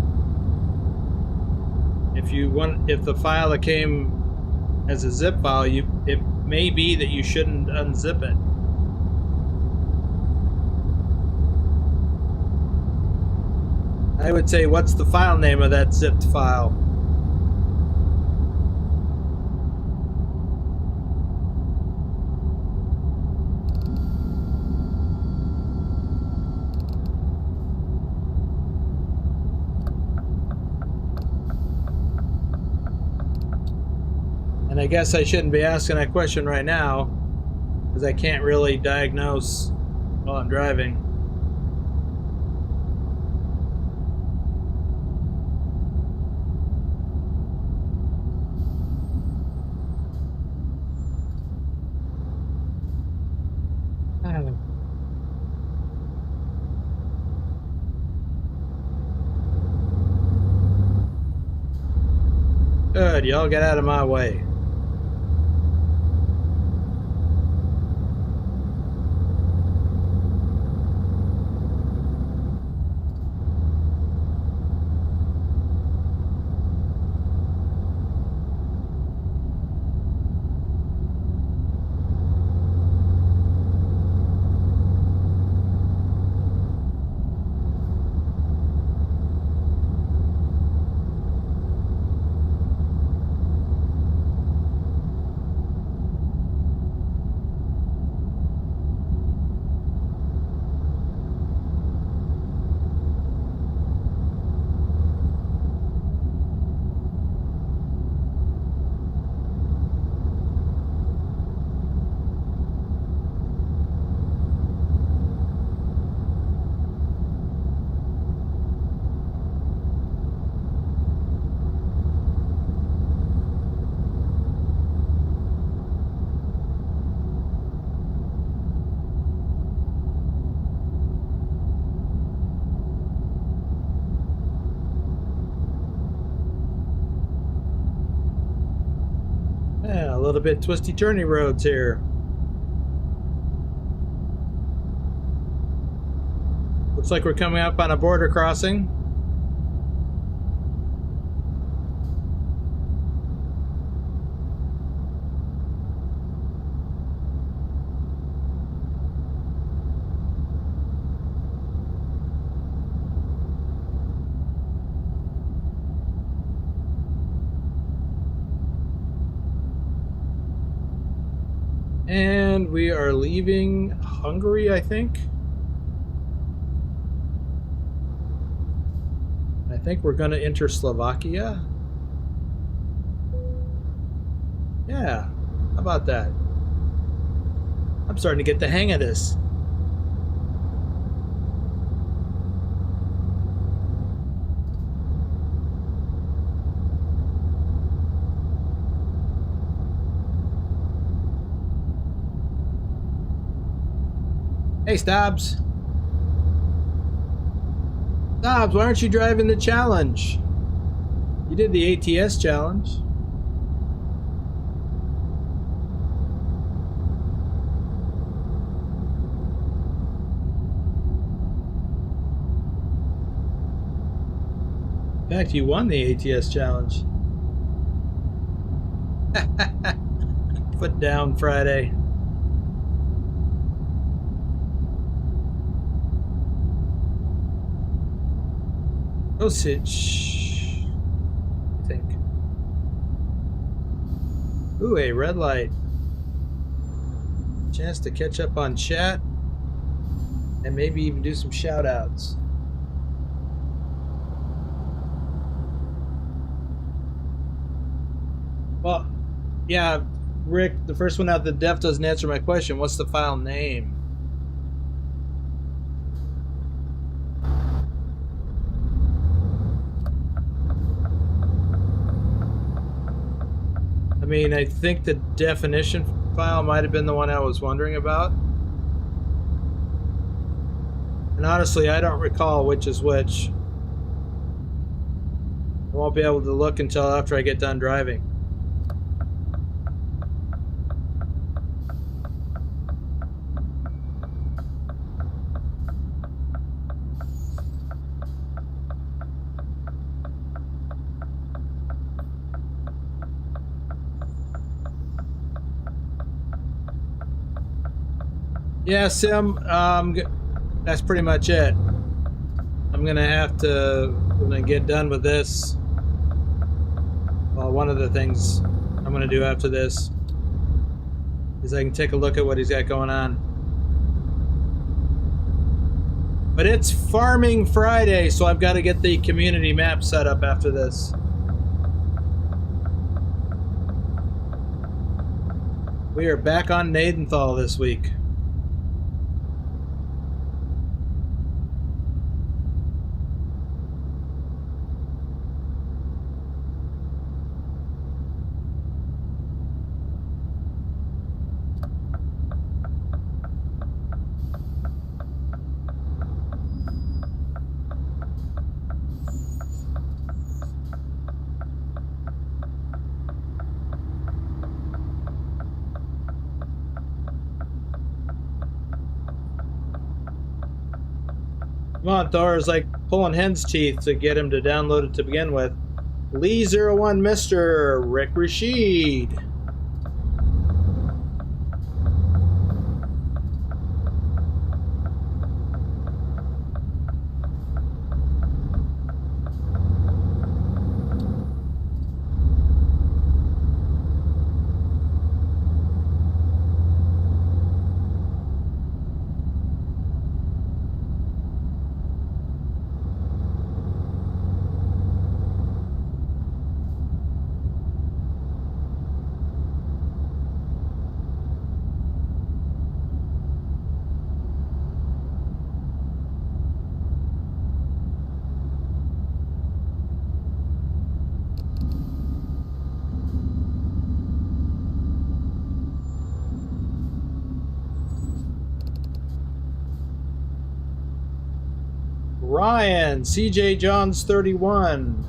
if the file that came as a zip file, it may be that you shouldn't unzip it. I would say, what's the file name of that zipped file? And I guess I shouldn't be asking that question right now, because I can't really diagnose while I'm driving. Good, y'all get out of my way. Yeah, a little bit twisty turny roads here. Looks like we're coming up on a border crossing. And we are leaving Hungary, I think. I think we're going to enter Slovakia. Yeah, how about that? I'm starting to get the hang of this. Hey, Stobbs. Stobbs, why aren't you driving the challenge? You did the ATS challenge. In fact, you won the ATS challenge. Foot down Friday. Dosage, I think. Ooh, a red light. Chance to catch up on chat and maybe even do some shout outs. Well, yeah, Rick, the first one out the def doesn't answer my question. What's the file name? I mean, I think the definition file might have been the one I was wondering about. And honestly, I don't recall which is which. I won't be able to look until after I get done driving. Yeah, Sim, that's pretty much it. I'm gonna get done with this. Well, one of the things I'm gonna do after this is I can take a look at what he's got going on. But it's Farming Friday, so I've got to get the community map set up after this. We are back on Nadenthal this week. Come on, Thor, is like pulling hen's teeth to get him to download it to begin with. Lee01 Mr. Rick Rashid. Ryan, CJ Johns 31.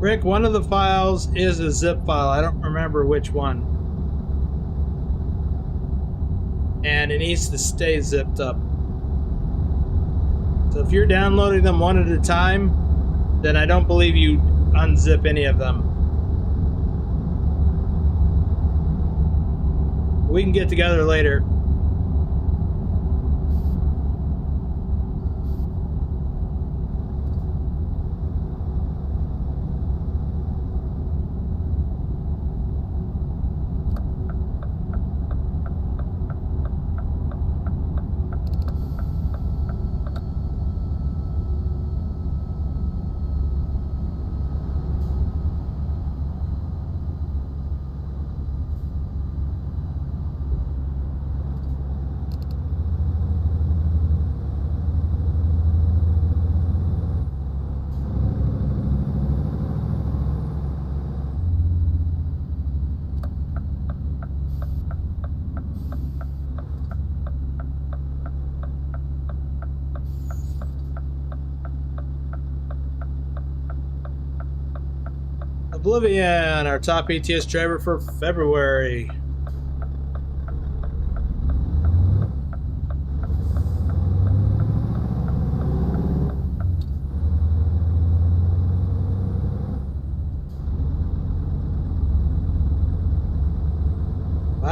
Rick, one of the files is a zip file. I don't remember which one. And it needs to stay zipped up. So if you're downloading them one at a time, then I don't believe you unzip any of them. We can get together later. Oblivion, our top ETS driver for February.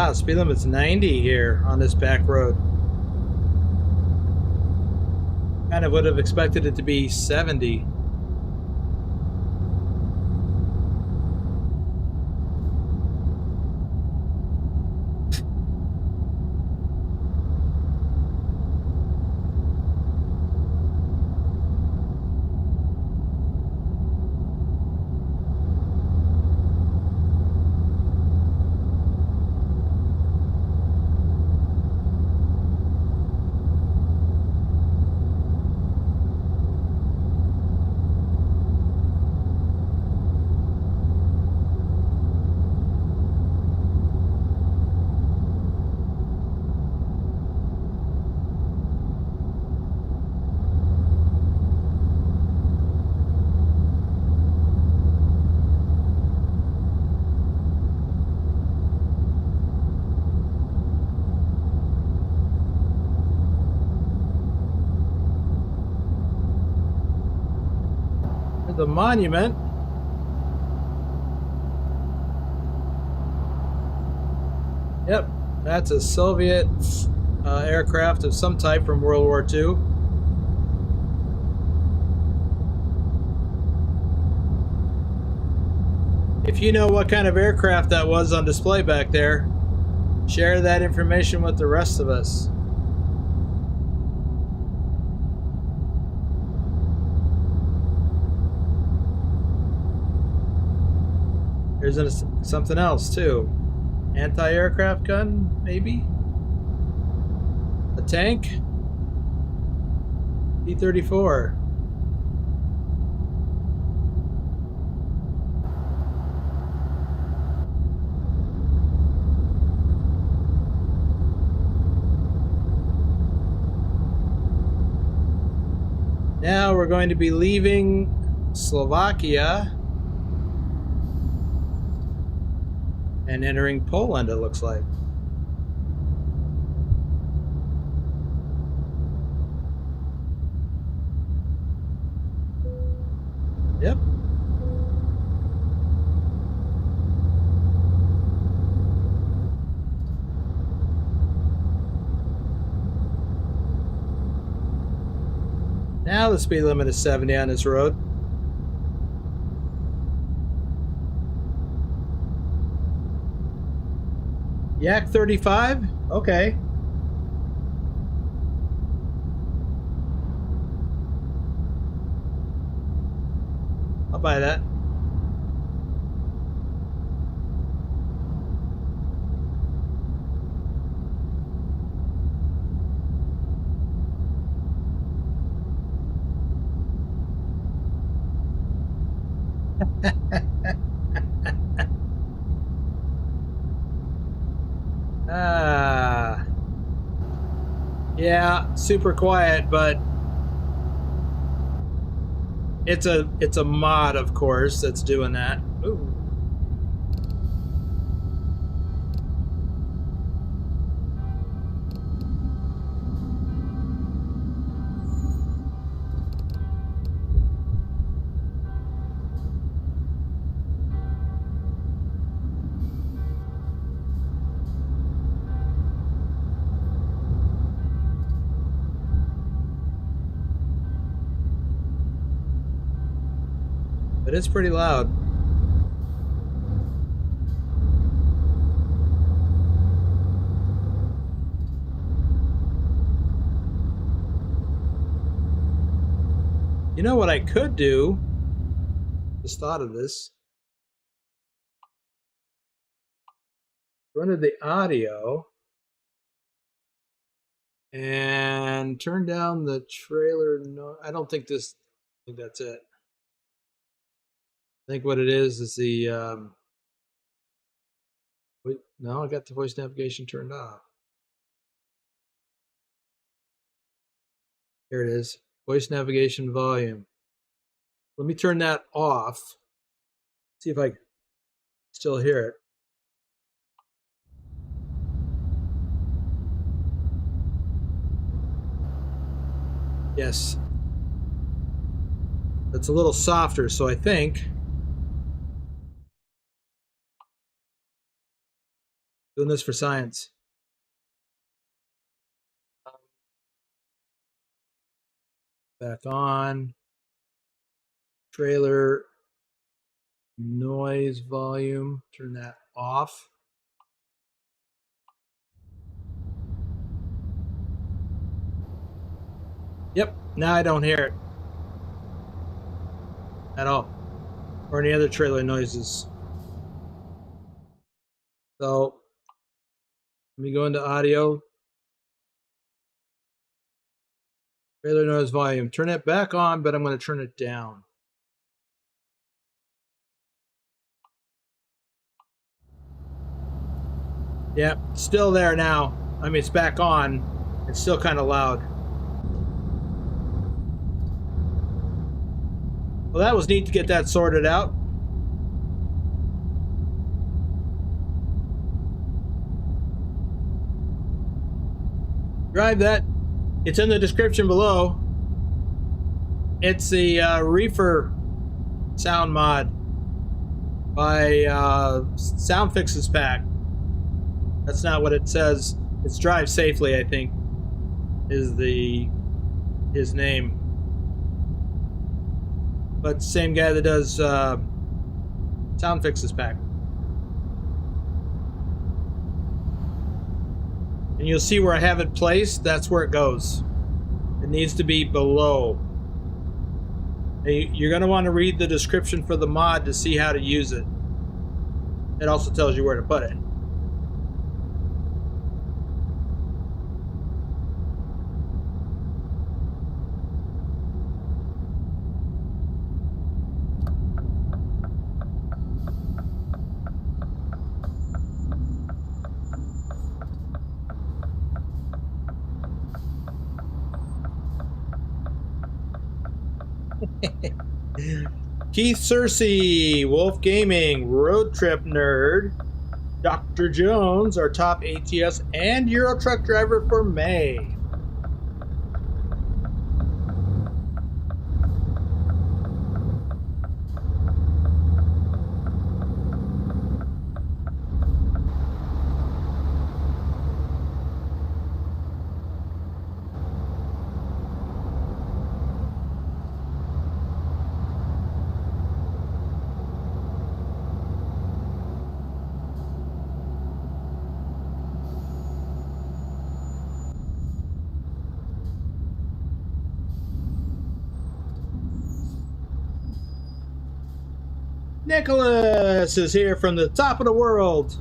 Wow, speed limit's 90 here on this back road. Kind of would have expected it to be 70. The monument. Yep, that's a Soviet aircraft of some type from World War II. If you know what kind of aircraft that was on display back there, share that information with the rest of us. There's something else too. Anti-aircraft gun, maybe? A tank? T-34. Now we're going to be leaving Slovakia and entering Poland, it looks like. Yep. Now the speed limit is 70 on this road. Yak 35? Okay. I'll buy that. Yeah, super quiet, but it's a mod, of course, that's doing that. Ooh. But it's pretty loud. You know what I could do? Just thought of this. Run the audio and turn down the trailer. No, I don't think this. I think that's it. I think what it is the. Wait, no, I got the voice navigation turned off. Here it is. Voice navigation volume. Let me turn that off. See if I still hear it. Yes. That's a little softer, so I think Doing this for science. Back on. Trailer noise volume. Turn that off. Yep, now I don't hear it at all, or any other trailer noises. So let me go into audio. Trailer noise volume. Turn it back on, but I'm going to turn it down. Yep, still there now. I mean, it's back on. It's still kind of loud. Well, that was neat to get that sorted out. Drive that. It's in the description below. It's the Reefer sound mod by Sound Fixes Pack. That's not what it says. It's DriveSafely, I think, is his name. But same guy that does Sound Fixes Pack. And you'll see where I have it placed. That's where it goes. It needs to be below. You're going to want to read the description for the mod to see how to use it. It also tells you where to put it. Keith Searcy, Wolf Gaming, Road Trip Nerd, Dr. Jones, our top ATS and Euro truck driver for May. Nicholas is here from the top of the world.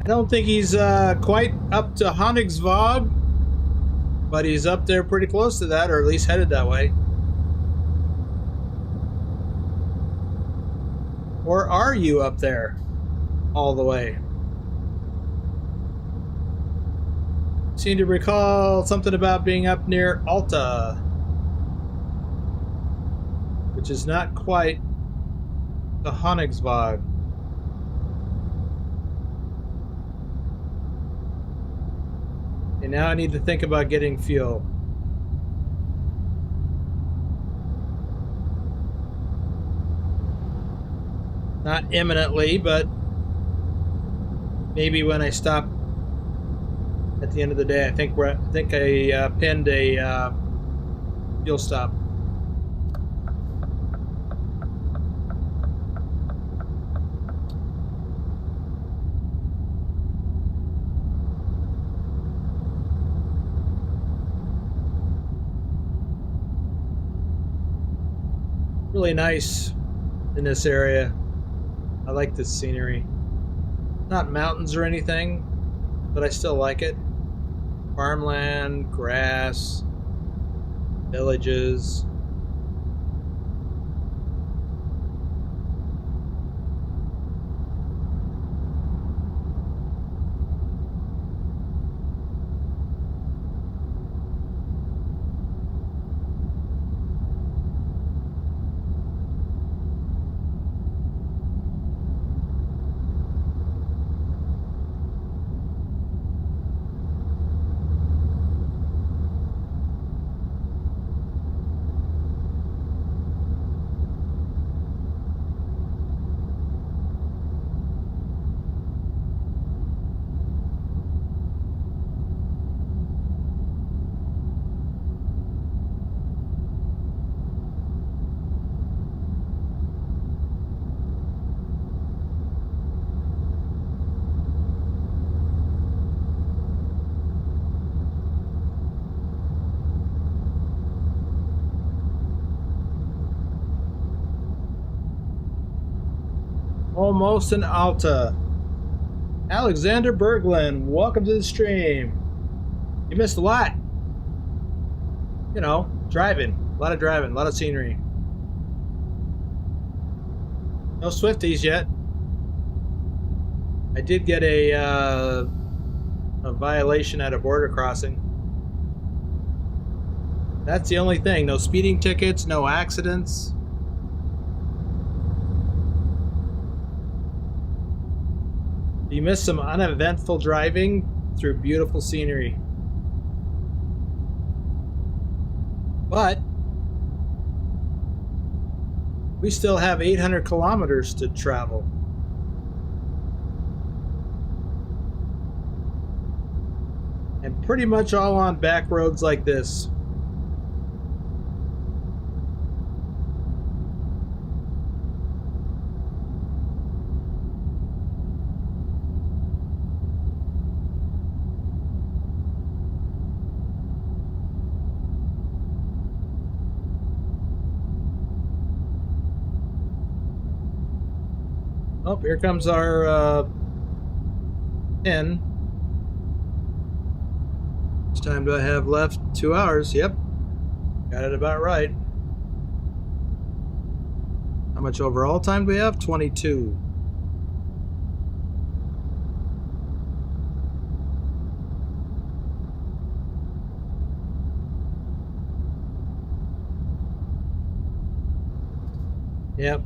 I don't think he's quite up to Königsvåg, but he's up there pretty close to that, or at least headed that way. Or are you up there all the way? Seem to recall something about being up near Alta, which is not quite the Königsvåg. And now I need to think about getting fuel. Not imminently, but maybe when I stop at the end of the day. I think I pinned a fuel stop. Really nice in this area. I like this scenery. Not mountains or anything, but I still like it. Farmland, grass, villages. Almost an Alta. Alexander Berglund, welcome to the stream. You missed a lot. You know, driving. A lot of scenery. No Swifties yet. I did get a violation at a border crossing. That's the only thing. No speeding tickets, no accidents. You missed some uneventful driving through beautiful scenery. But we still have 800 kilometers to travel. And pretty much all on back roads like this. Oh, here comes our pin. How much time do I have left? 2 hours. Yep. Got it about right. How much overall time do we have? 22. Yep.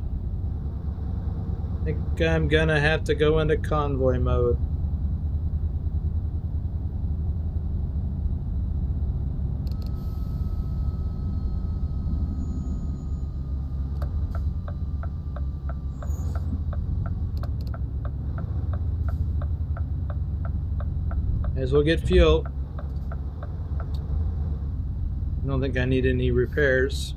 I think I'm gonna have to go into convoy mode. May as well get fuel. I don't think I need any repairs.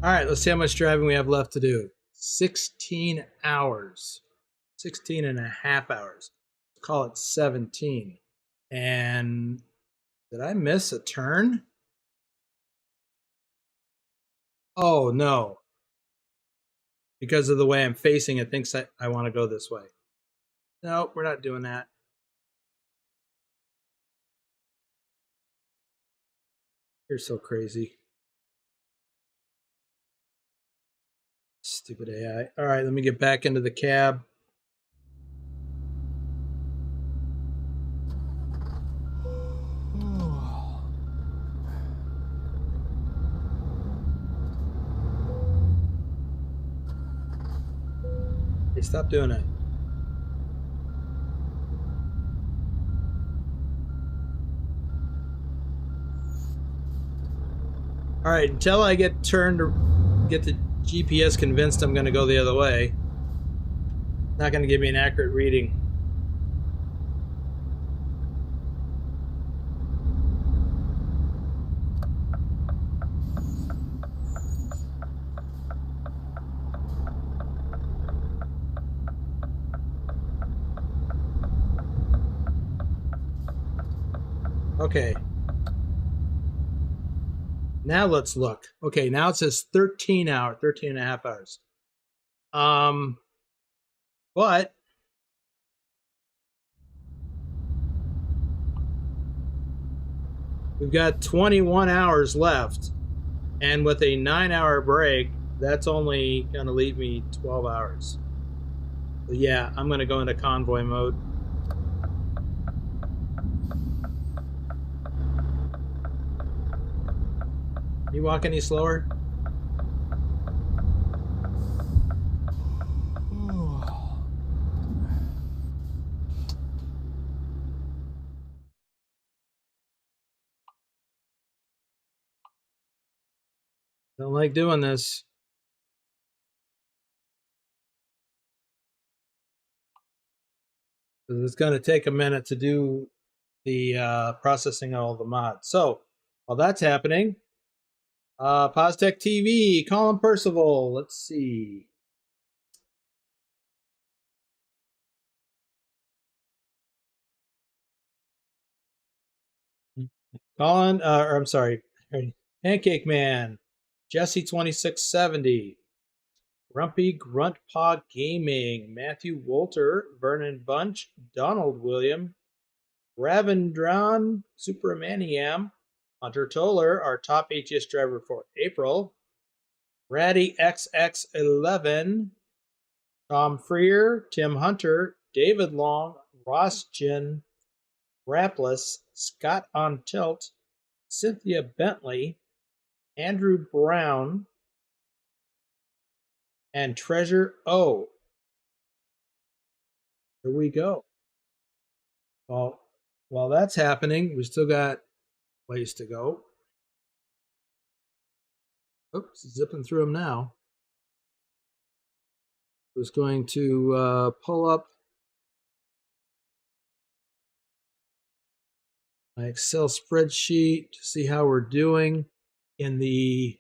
All right, let's see how much driving we have left to do. 16 hours. 16 and a half hours. Call it 17. And did I miss a turn? Oh, no. Because of the way I'm facing, it thinks I want to go this way. No, we're not doing that. You're so crazy. Stupid AI. All right, let me get back into the cab. Hey, stop doing it. All right, until I get the GPS convinced I'm going to go the other way. Not going to give me an accurate reading. Okay. Now let's look. Okay, now it says 13 and a half hours. But we've got 21 hours left. And with a 9-hour break, that's only going to leave me 12 hours. So yeah, I'm going to go into convoy mode. Can you walk any slower? Don't like doing this. Because it's going to take a minute to do the processing all the mods. So while that's happening, Postech TV, Colin Percival. Let's see. Colin, or I'm sorry, Pancake Man, Jesse 2670, Grumpy Gruntpaw Gaming, Matthew Wolter, Vernon Bunch, Donald William, Ravendron, Supermaniam, Hunter Toller, our top ATS driver for April, Ratty XX11, Tom Freer, Tim Hunter, David Long, Ross Gin, Rapless, Scott on Tilt, Cynthia Bentley, Andrew Brown, and Treasure O. Here we go. Well, while that's happening, we still got ways to go. Oops, zipping through them now. I was going to pull up my Excel spreadsheet to see how we're doing in the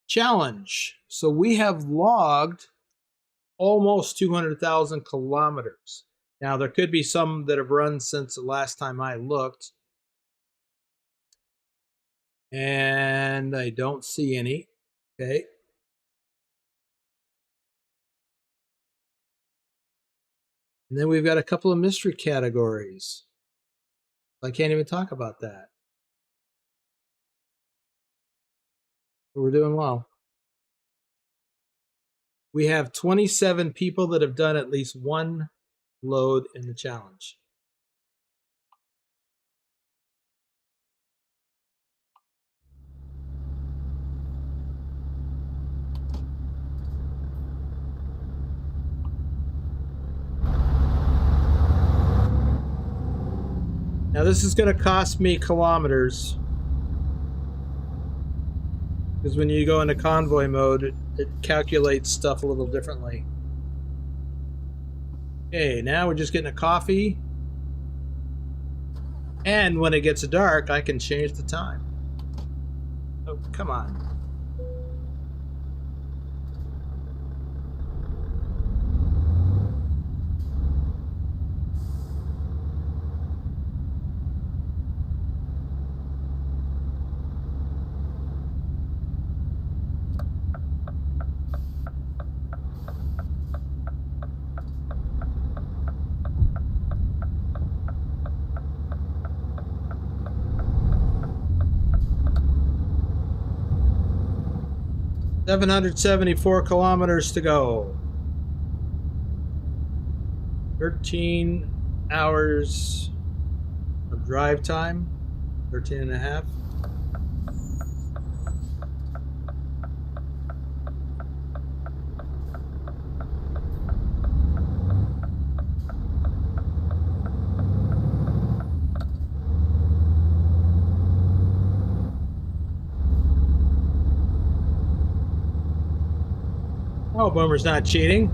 challenge. So we have logged almost 200,000 kilometers. Now, there could be some that have run since the last time I looked. And I don't see any. Okay. And then we've got a couple of mystery categories. I can't even talk about that. But we're doing well. We have 27 people that have done at least one load in the challenge. Now this is going to cost me kilometers. Because when you go into convoy mode, it calculates stuff a little differently. Okay, now we're just getting a coffee. And when it gets dark, I can change the time. Oh, come on. $774 kilometers to go. 13 hours of drive time. 13 and a half. Oh, Boomer's not cheating.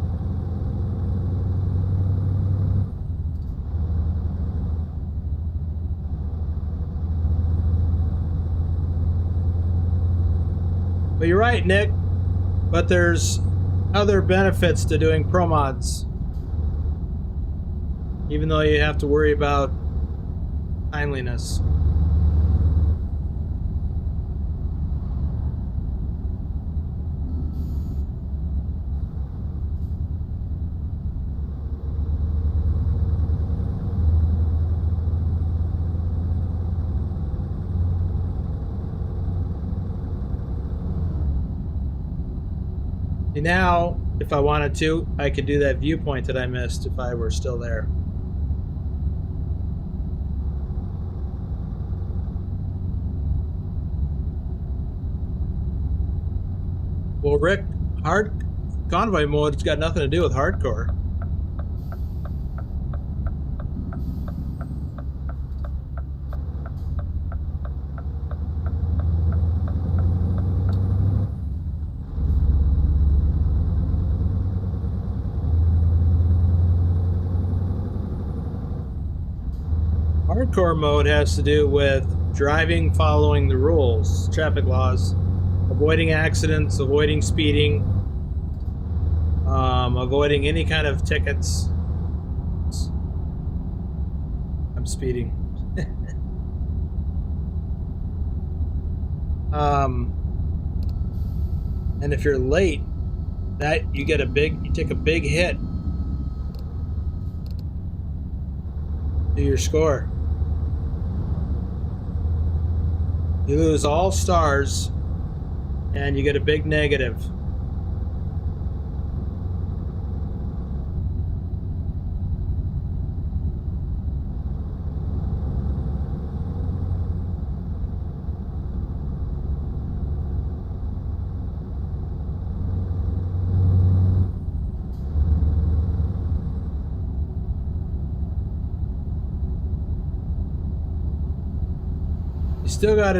But you're right, Nick. But there's other benefits to doing ProMods. Even though you have to worry about timeliness. Now, if I wanted to, I could do that viewpoint that I missed if I were still there. Well, Rick, hard convoy mode's got nothing to do with hardcore. Hardcore mode has to do with driving following the rules, traffic laws, avoiding accidents, avoiding speeding, avoiding any kind of tickets. I'm speeding. And if you're late, that you take a big hit to your score. You lose all stars and you get a big negative.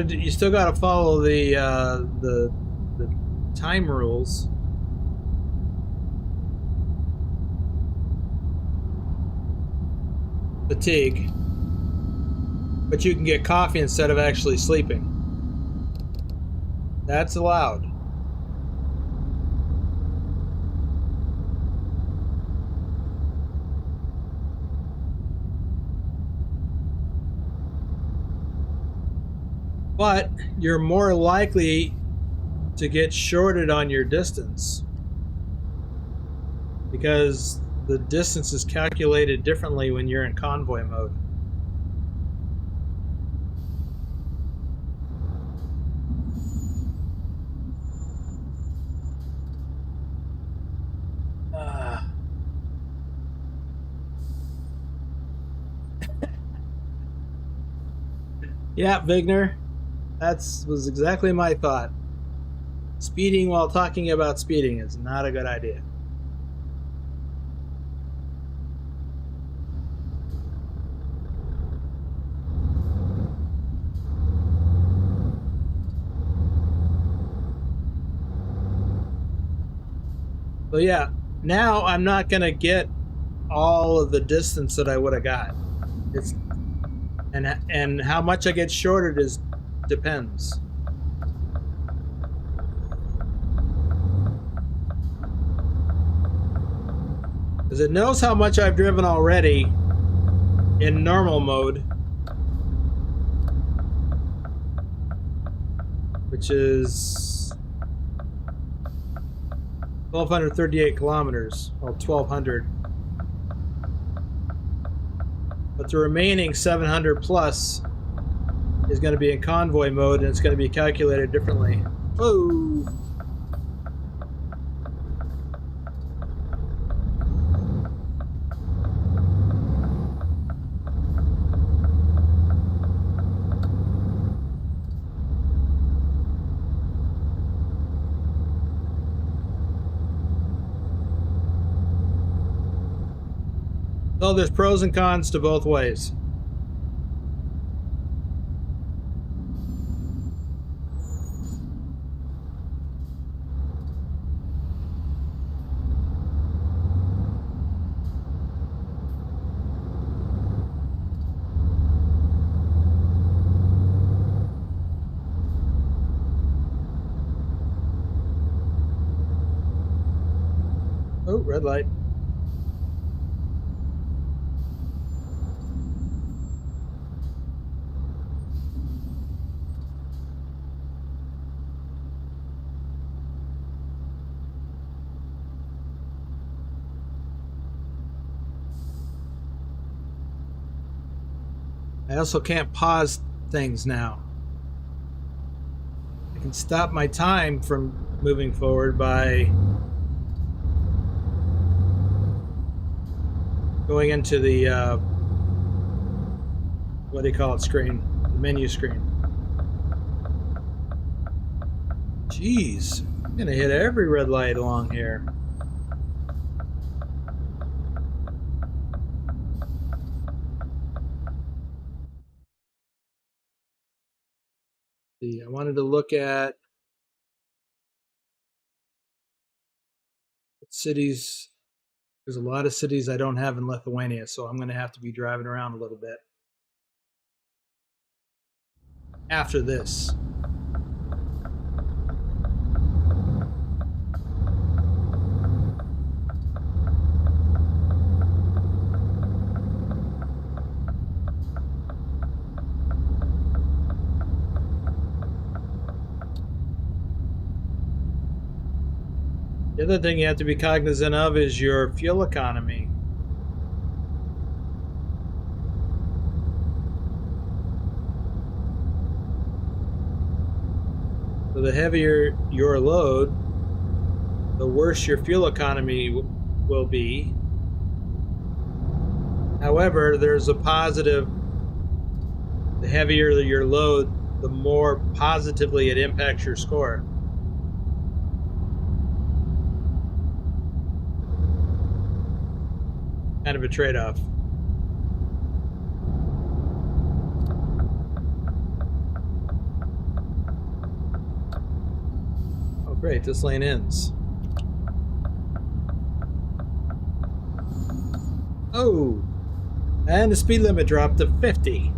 You still gotta follow the time rules. Fatigue. But you can get coffee instead of actually sleeping. That's allowed. But you're more likely to get shorted on your distance because the distance is calculated differently when you're in convoy mode. Yeah, Vigner. That was exactly my thought. Speeding while talking about speeding is not a good idea. So yeah, now I'm not gonna get all of the distance that I would have got. It's and how much I get shorted depends. Because it knows how much I've driven already in normal mode, which is 1,238 kilometers. Well, 1,200. But the remaining 700 plus is going to be in convoy mode, and it's going to be calculated differently. Whoa! So there's pros and cons to both ways. red light. I also can't pause things now. I can stop my time from moving forward by going into the what do you call it screen? The menu screen. Jeez, I'm gonna hit every red light along here. See, I wanted to look at cities. There's a lot of cities I don't have in Lithuania, so I'm gonna have to be driving around a little bit after this. The other thing you have to be cognizant of is your fuel economy. So the heavier your load, the worse your fuel economy will be. However, there's a positive. The heavier your load, the more positively it impacts your score. Kind of a trade-off. Oh, great, this lane ends. Oh, and the speed limit dropped to 50.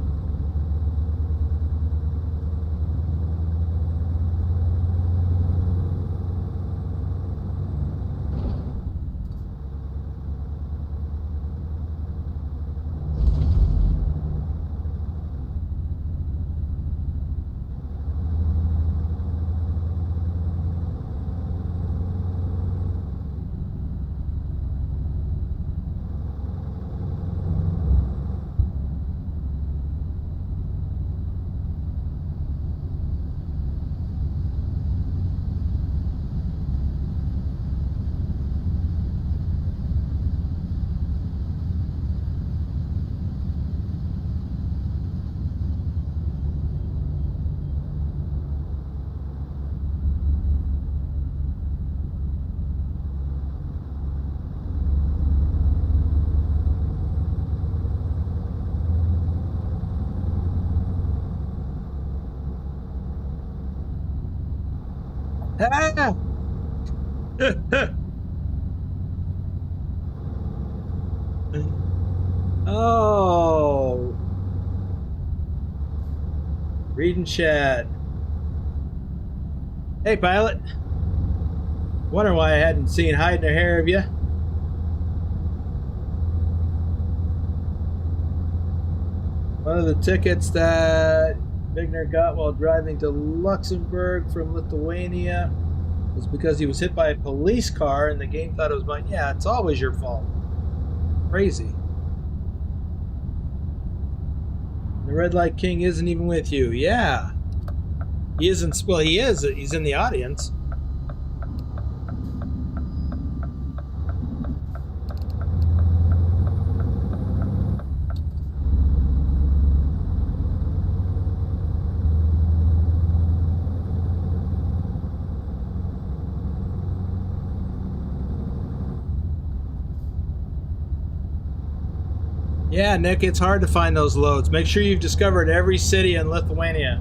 Ah! Oh, reading chat. Hey, pilot. Wonder why I hadn't seen hide nor hair of you. One of the tickets that Vigner got while driving to Luxembourg from Lithuania was because he was hit by a police car and the game thought it was mine. Yeah, it's always your fault. Crazy. The Red Light King isn't even with you. Yeah. He isn't. Well, he is. He's in the audience. Yeah, Nick, it's hard to find those loads. Make sure you've discovered every city in Lithuania.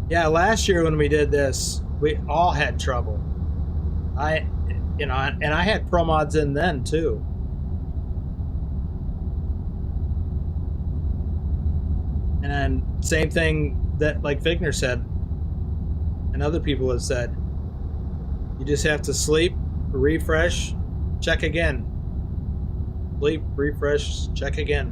Yeah, last year when we did this, we all had trouble. I had ProMods in then too. And same thing that, like Vigner said, and other people have said, you just have to sleep, refresh, check again. Sleep, refresh, check again.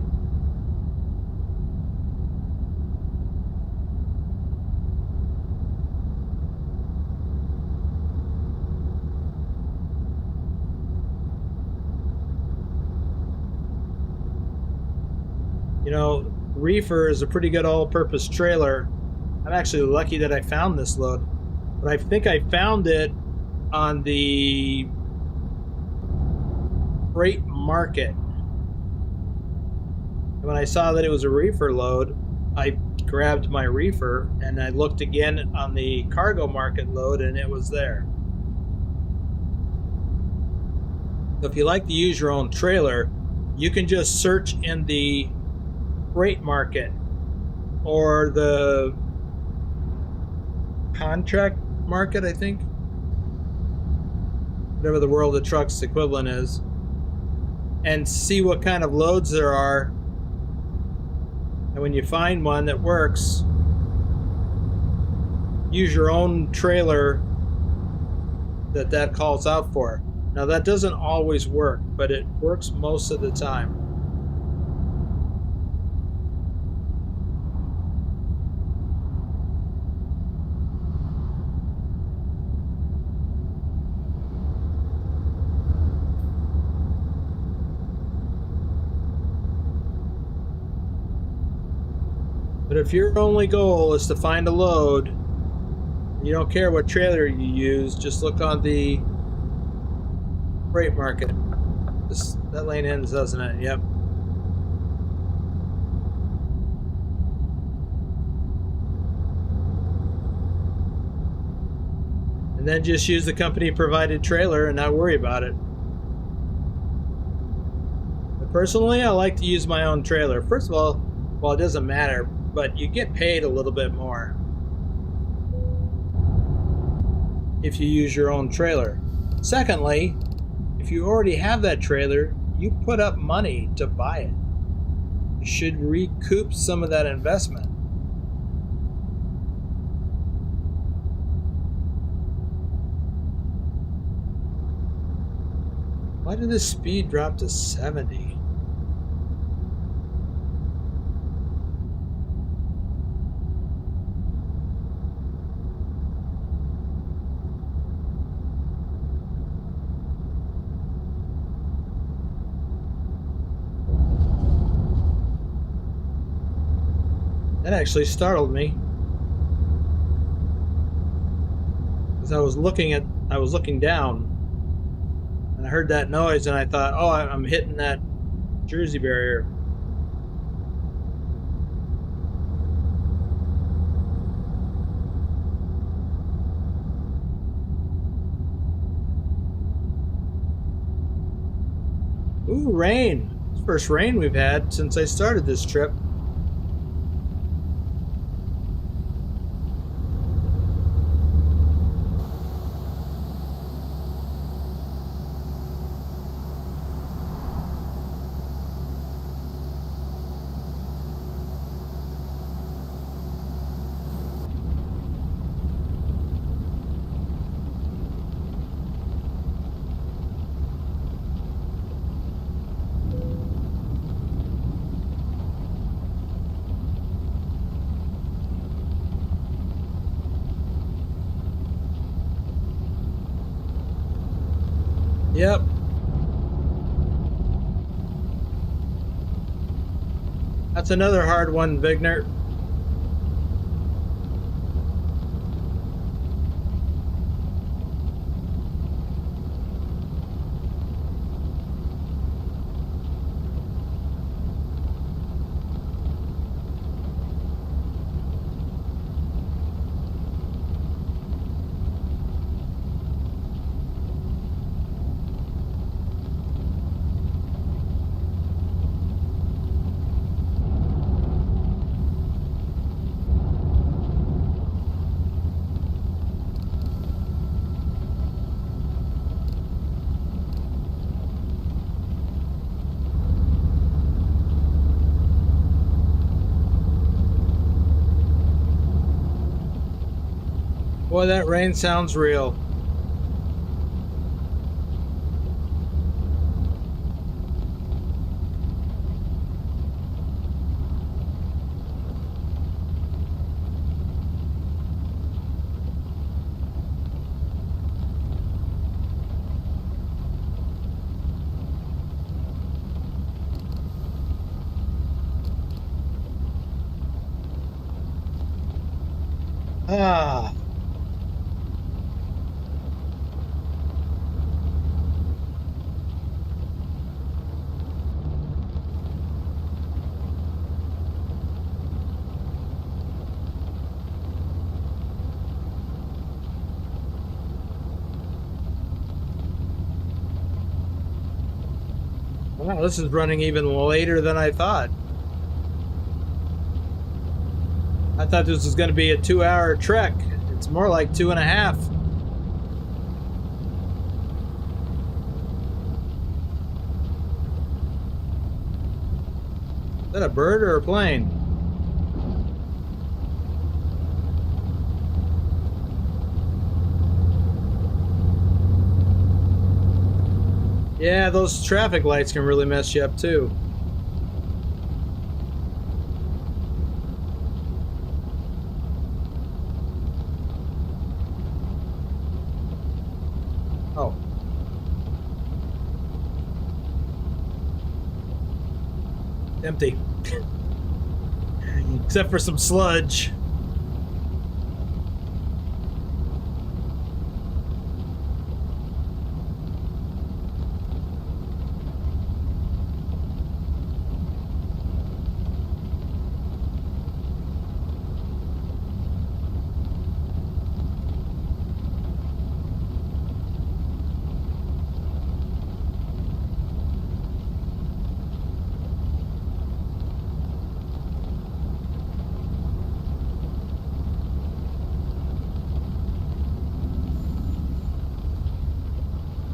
You know, Reefer is a pretty good all-purpose trailer. I'm actually lucky that I found this load, but I think I found it on the freight market. And when I saw that it was a Reefer load, I grabbed my Reefer and I looked again on the cargo market load, and it was there. So if you like to use your own trailer, you can just search in the freight market or the contract market, I think, whatever the World of Trucks equivalent is, and see what kind of loads there are. And when you find one that works, use your own trailer that calls out for. Now that doesn't always work, but it works most of the time. But if your only goal is to find a load, you don't care what trailer you use, just look on the freight market. That lane ends, doesn't it? Yep. And then just use the company provided trailer and not worry about it. But personally, I like to use my own trailer. First of all, well, it doesn't matter, but you get paid a little bit more if you use your own trailer. Secondly, if you already have that trailer, you put up money to buy it. You should recoup some of that investment. Why did the speed drop to 70? That actually startled me, because I was looking down, and I heard that noise, and I thought, oh, I'm hitting that Jersey barrier. Ooh, rain. It's the first rain we've had since I started this trip. Yep. That's another hard one, Vigner. Boy, that rain sounds real. Ah. Wow, this is running even later than I thought. I thought this was going to be a 2-hour trek. It's more like 2.5. Is that a bird or a plane? Yeah, those traffic lights can really mess you up too. Oh. Empty. Except for some sludge.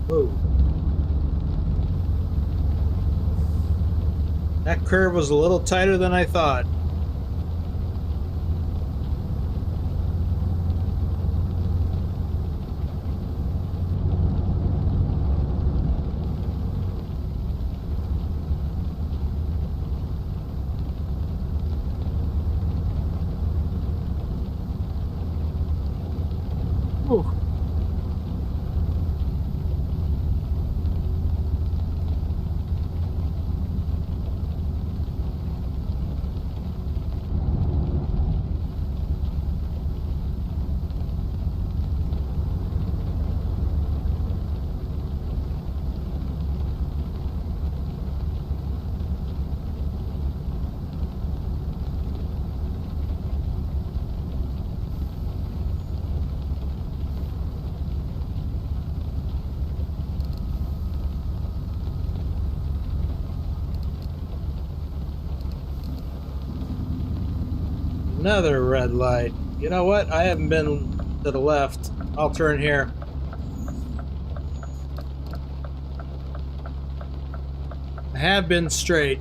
Whoa. That curve was a little tighter than I thought. Whew. Another red light. You know what? I haven't been to the left. I'll turn here. I have been straight.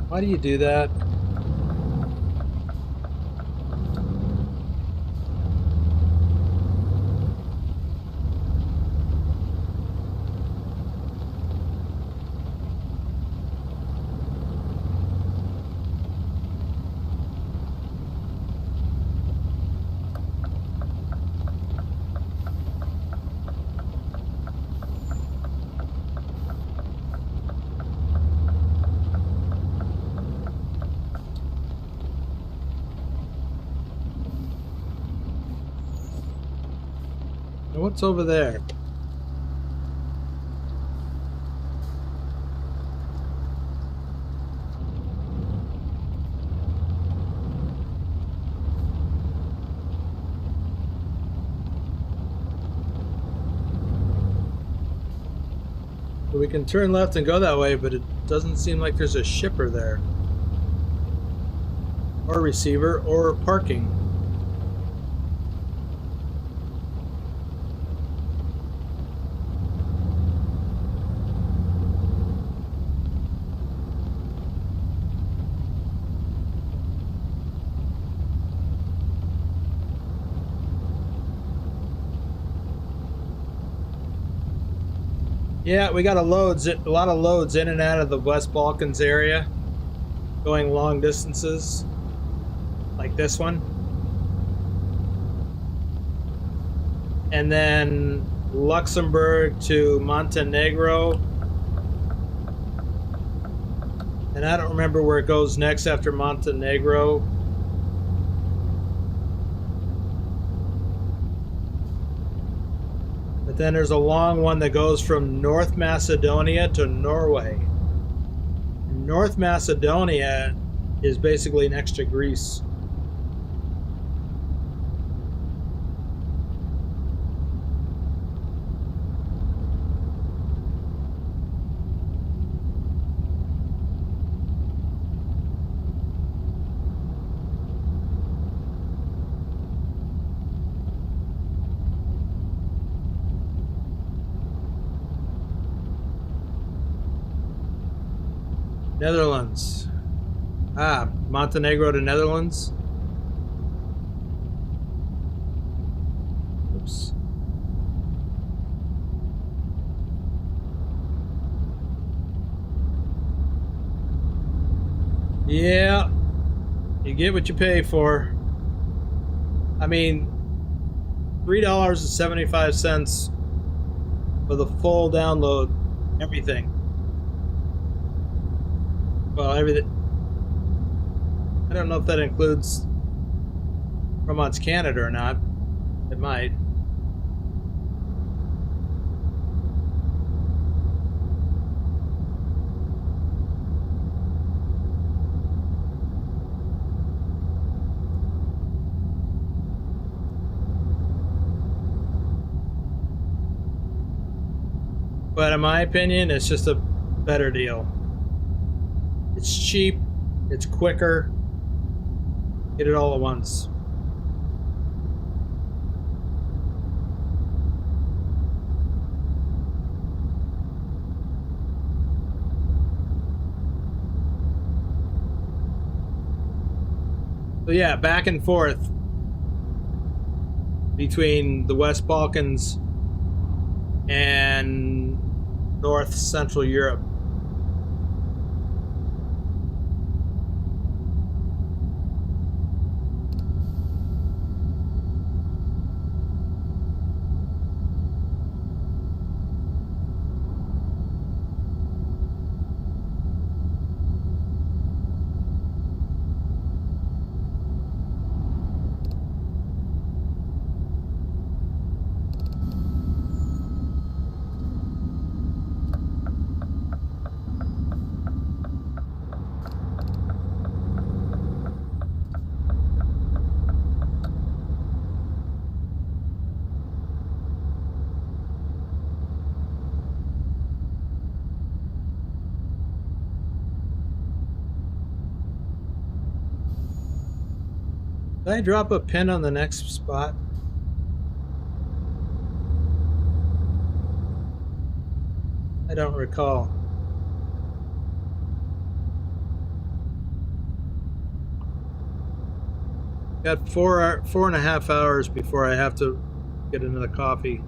Why do you do that? What's over there? So we can turn left and go that way, but it doesn't seem like there's a shipper there. Or receiver, or parking. Yeah, we got a lot of loads in and out of the West Balkans area, going long distances, like this one. And then Luxembourg to Montenegro. And I don't remember where it goes next after Montenegro. But then there's a long one that goes from North Macedonia to Norway. North Macedonia is basically next to Greece. Netherlands. Ah, Montenegro to Netherlands. Oops. Yeah, you get what you pay for. I mean, $3.75 for the full download, everything. Well, everything. I don't know if that includes ProMods Canada or not. It might. But in my opinion, it's just a better deal. It's cheap, it's quicker, get it all at once. So yeah, back and forth between the West Balkans and North Central Europe. Did I drop a pin on the next spot? I don't recall. Got 4.5 hours before I have to get another coffee.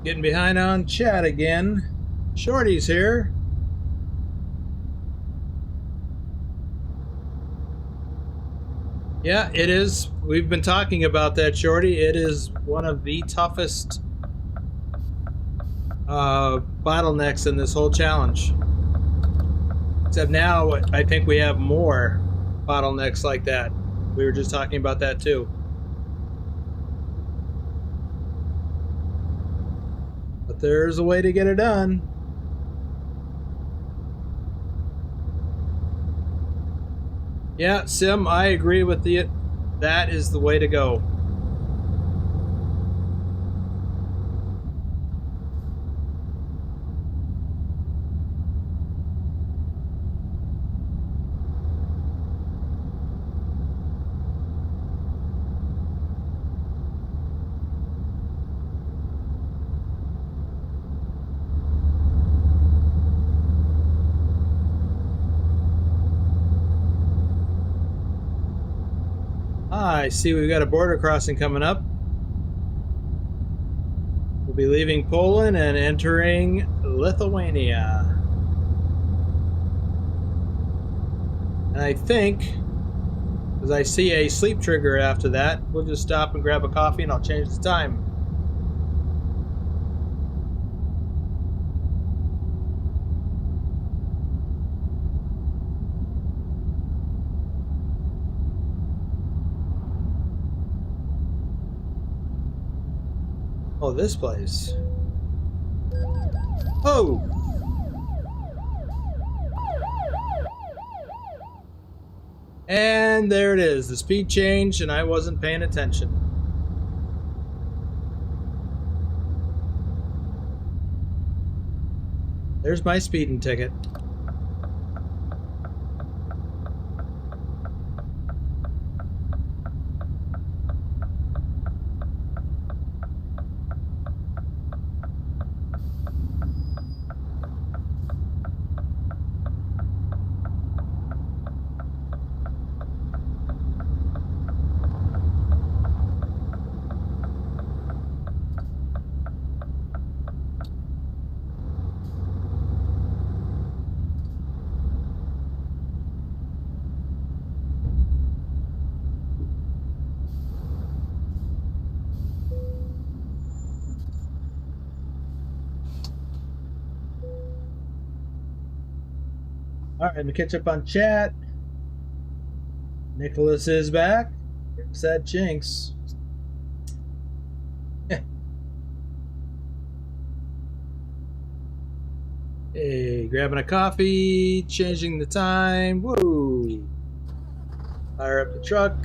Getting behind on chat again. Shorty's here. Yeah, it is. We've been talking about that, Shorty. It is one of the toughest bottlenecks in this whole challenge. Except now, I think we have more bottlenecks like that. We were just talking about that too. But there's a way to get it done. Yeah, Sim, I agree with you. That is the way to go. I see we've got a border crossing coming up. We'll be leaving Poland and entering Lithuania. And I think, as I see a sleep trigger after that, we'll just stop and grab a coffee and I'll change the time. Oh, this place. Oh! And there it is. The speed changed and I wasn't paying attention. There's my speeding ticket. All right, let me catch up on chat. Nicholas is back. Here's that jinx. Hey, grabbing a coffee, changing the time. Woo! Fire up the truck.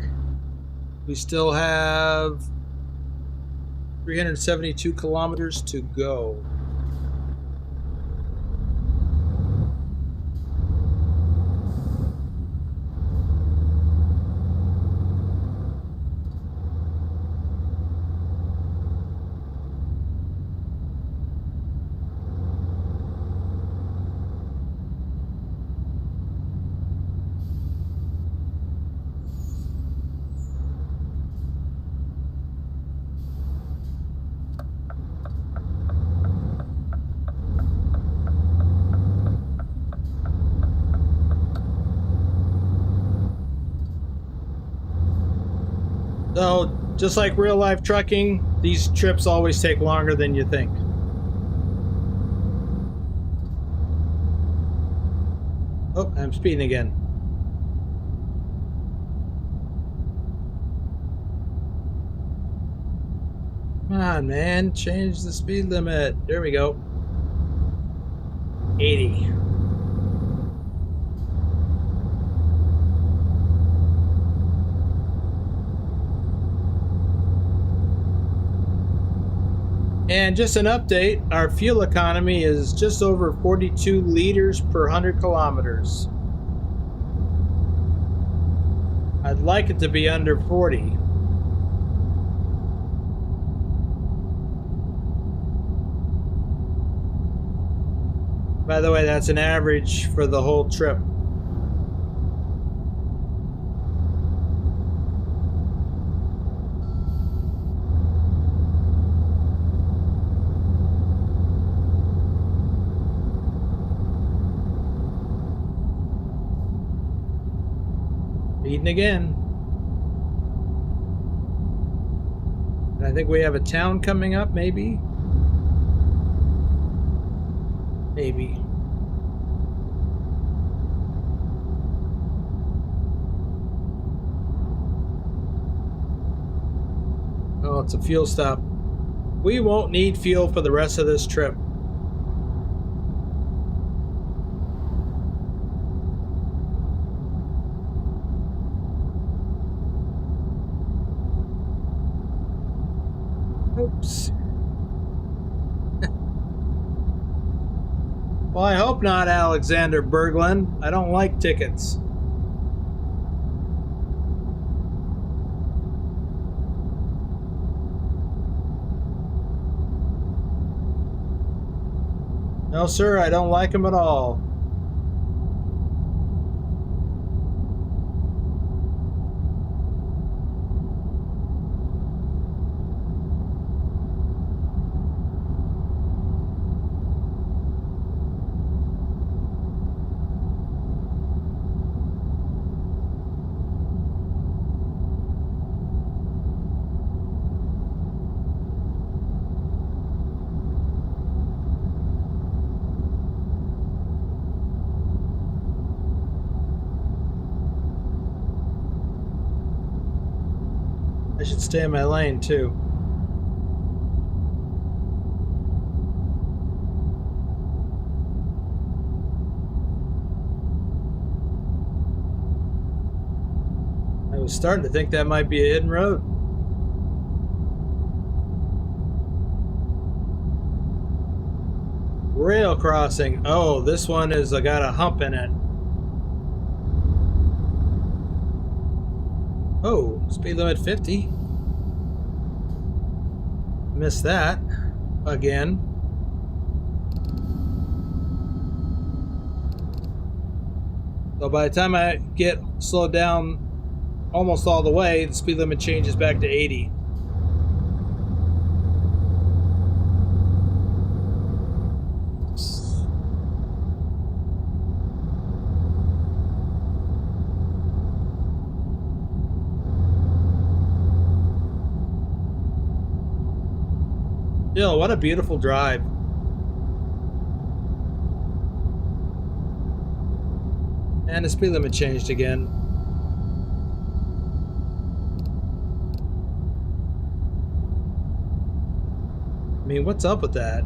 We still have 372 kilometers to go. So, just like real life trucking, these trips always take longer than you think. Oh, I'm speeding again. Come on, man. Change the speed limit. There we go. 80. And just an update, our fuel economy is just over 42 liters per 100 kilometers. I'd like it to be under 40. By the way, that's an average for the whole trip. Speeding again. And I think we have a town coming up, maybe? Maybe. Oh, it's a fuel stop. We won't need fuel for the rest of this trip. Oops. Well, I hope not, Alexander Berglund. I don't like tickets. No, sir, I don't like them at all. I should stay in my lane, too. I was starting to think that might be a hidden road. Rail crossing. Oh, this one is got a hump in it. Oh, speed limit 50. Missed that again. So by the time I get slowed down almost all the way, the speed limit changes back to 80. Still, what a beautiful drive. And the speed limit changed again. I mean, what's up with that?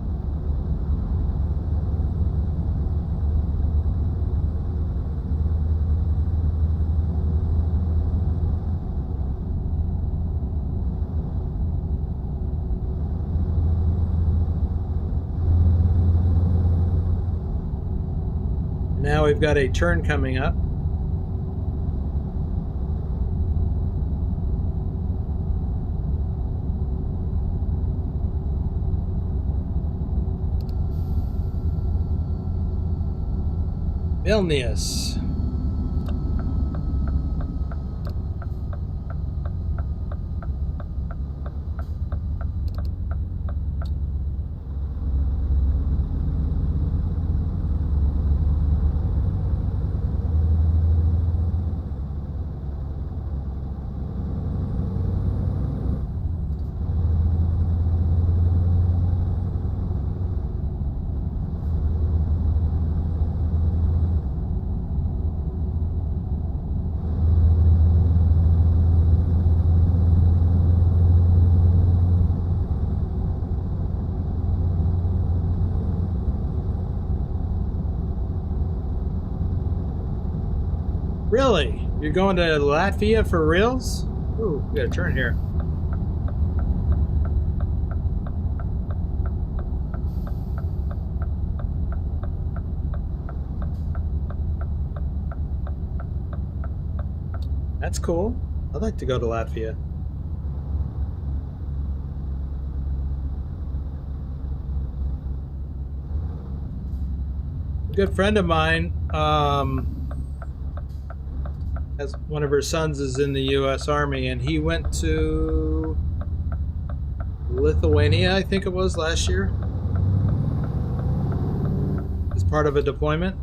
Now we've got a turn coming up. Vilnius. Really? You're going to Latvia for reals? Ooh, we got a turn here. That's cool. I'd like to go to Latvia. A good friend of mine, has one of her sons is in the U.S. Army, and he went to Lithuania, I think it was, last year, as part of a deployment.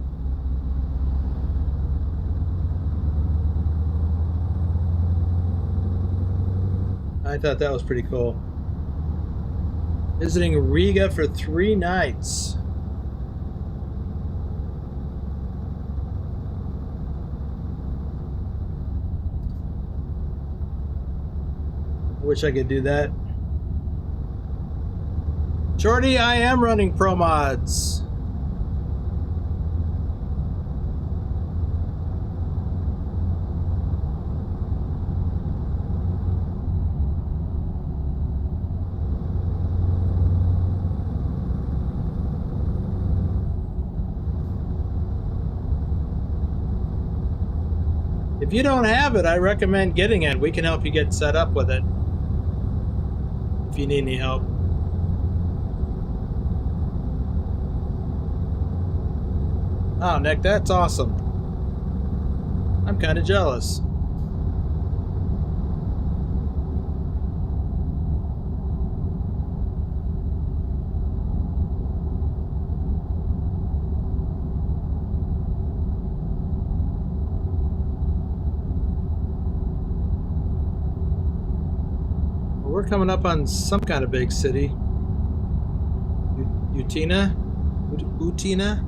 I thought that was pretty cool. Visiting Riga for 3 nights. I wish I could do that. Shorty, I am running ProMods. If you don't have it, I recommend getting it. We can help you get set up with it if you need any help. Oh, Nick, that's awesome. I'm kind of jealous. We're coming up on some kind of big city. Utina? Utina?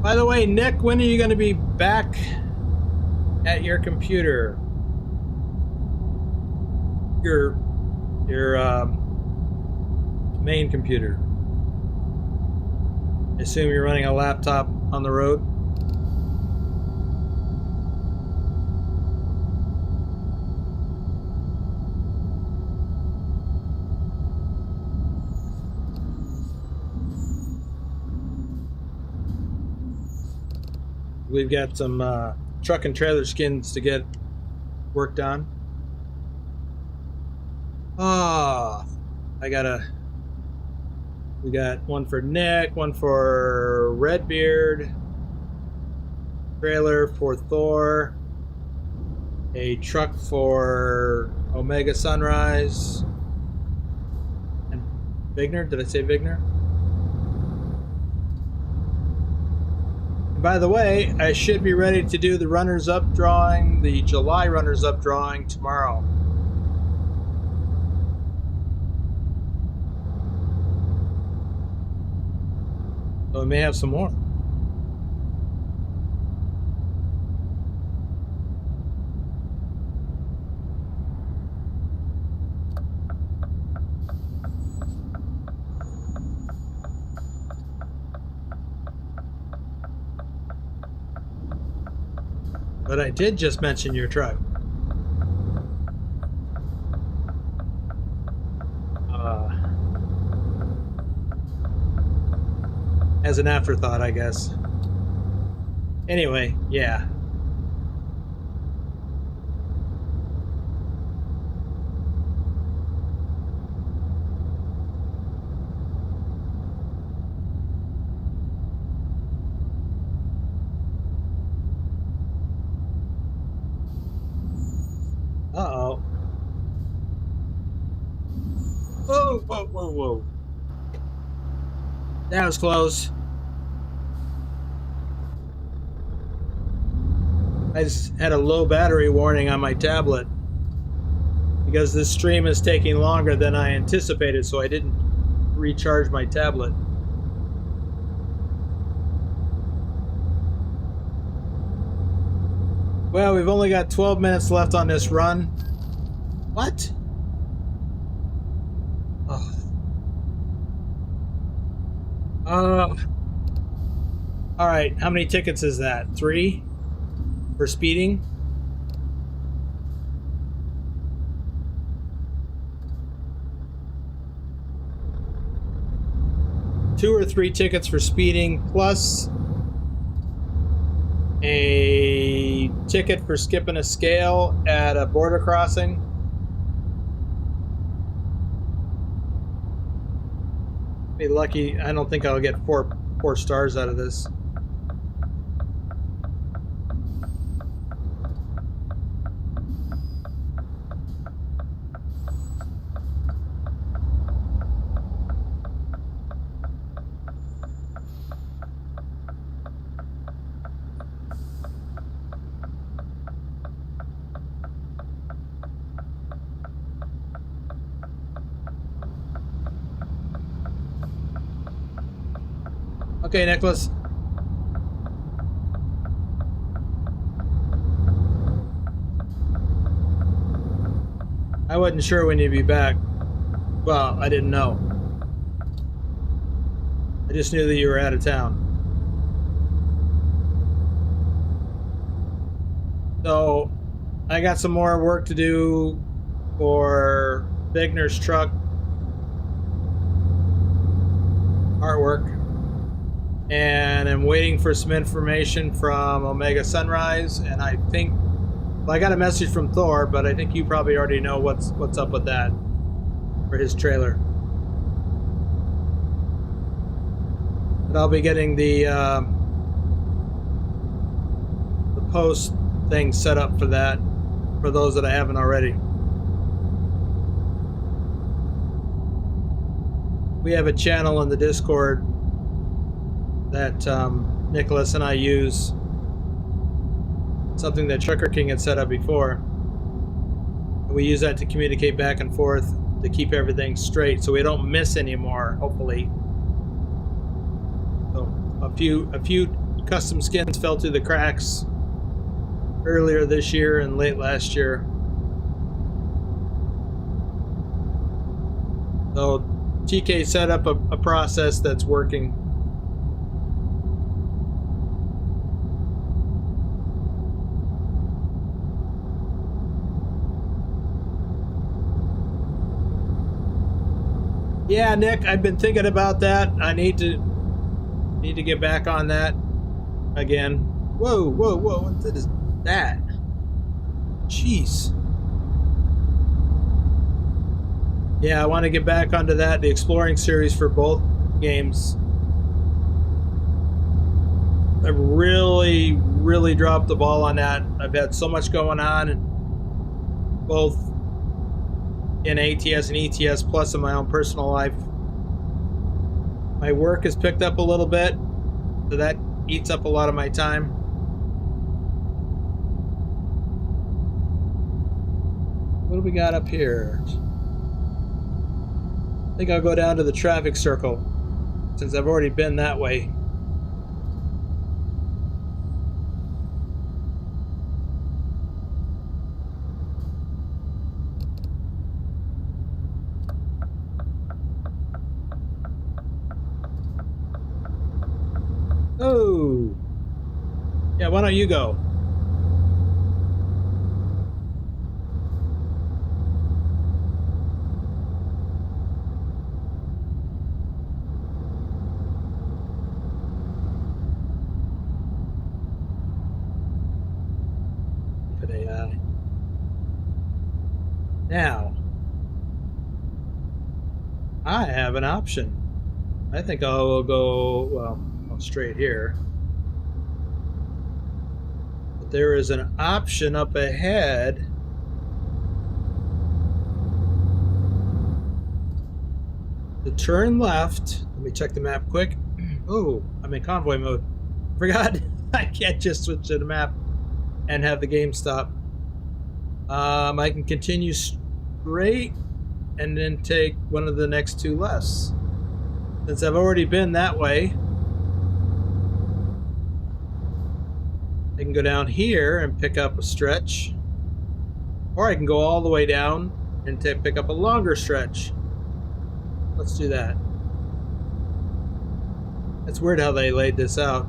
By the way, Nick, when are you going to be back at your computer? Your main computer. I assume you're running a laptop on the road. We've got some truck and trailer skins to get worked on. Ah, we got one for Nick, one for Redbeard, trailer for Thor, a truck for Omega Sunrise, and Vigner. Did I say Vigner? By the way, I should be ready to do the runners-up drawing, the July runners-up drawing tomorrow. So we may have some more. But I did just mention your truck. As an afterthought, I guess. Anyway, yeah. Uh-oh. Whoa, whoa, whoa, whoa. That was close. I just had a low battery warning on my tablet because this stream is taking longer than I anticipated, so I didn't recharge my tablet. Well, we've only got 12 minutes left on this run. What? Oh. All right, how many tickets is that? 3 for speeding? Two or three tickets for speeding, plus a ticket for skipping a scale at a border crossing. Be lucky. I don't think I'll get four stars out of this. Okay, Nicholas. I wasn't sure when you'd be back. Well, I didn't know. I just knew that you were out of town. So, I got some more work to do for Bigner's truck artwork. And I'm waiting for some information from Omega Sunrise, and I think, well, I got a message from Thor, but I think you probably already know what's up with that for his trailer. But I'll be getting the post thing set up for that, for those that I haven't already. We have a channel in the Discord that Nicholas and I use, something that Trucker King had set up before. We use that to communicate back and forth to keep everything straight, so we don't miss anymore. Hopefully, so a few custom skins fell through the cracks earlier this year and late last year. So TK set up a process that's working. Yeah, Nick, I've been thinking about that. I need to get back on that again. Whoa, whoa, whoa! What is that? Jeez. Yeah, I want to get back onto that. The exploring series for both games. I've really dropped the ball on that. I've had so much going on, both in ATS and ETS, plus in my own personal life. My work has picked up a little bit, so that eats up a lot of my time. What do we got up here? I think I'll go down to the traffic circle, since I've already been that way. Oh, yeah, why don't you go? Now, I have an option. I think I will go, well, straight here. But there is an option up ahead to turn left. Let me check the map quick. Oh, I'm in convoy mode. Forgot I can't just switch to the map and have the game stop. I can continue straight and then take one of the next two lefts. Since I've already been that way, I can go down here and pick up a stretch, or I can go all the way down and pick up a longer stretch. Let's do that. It's weird how they laid this out.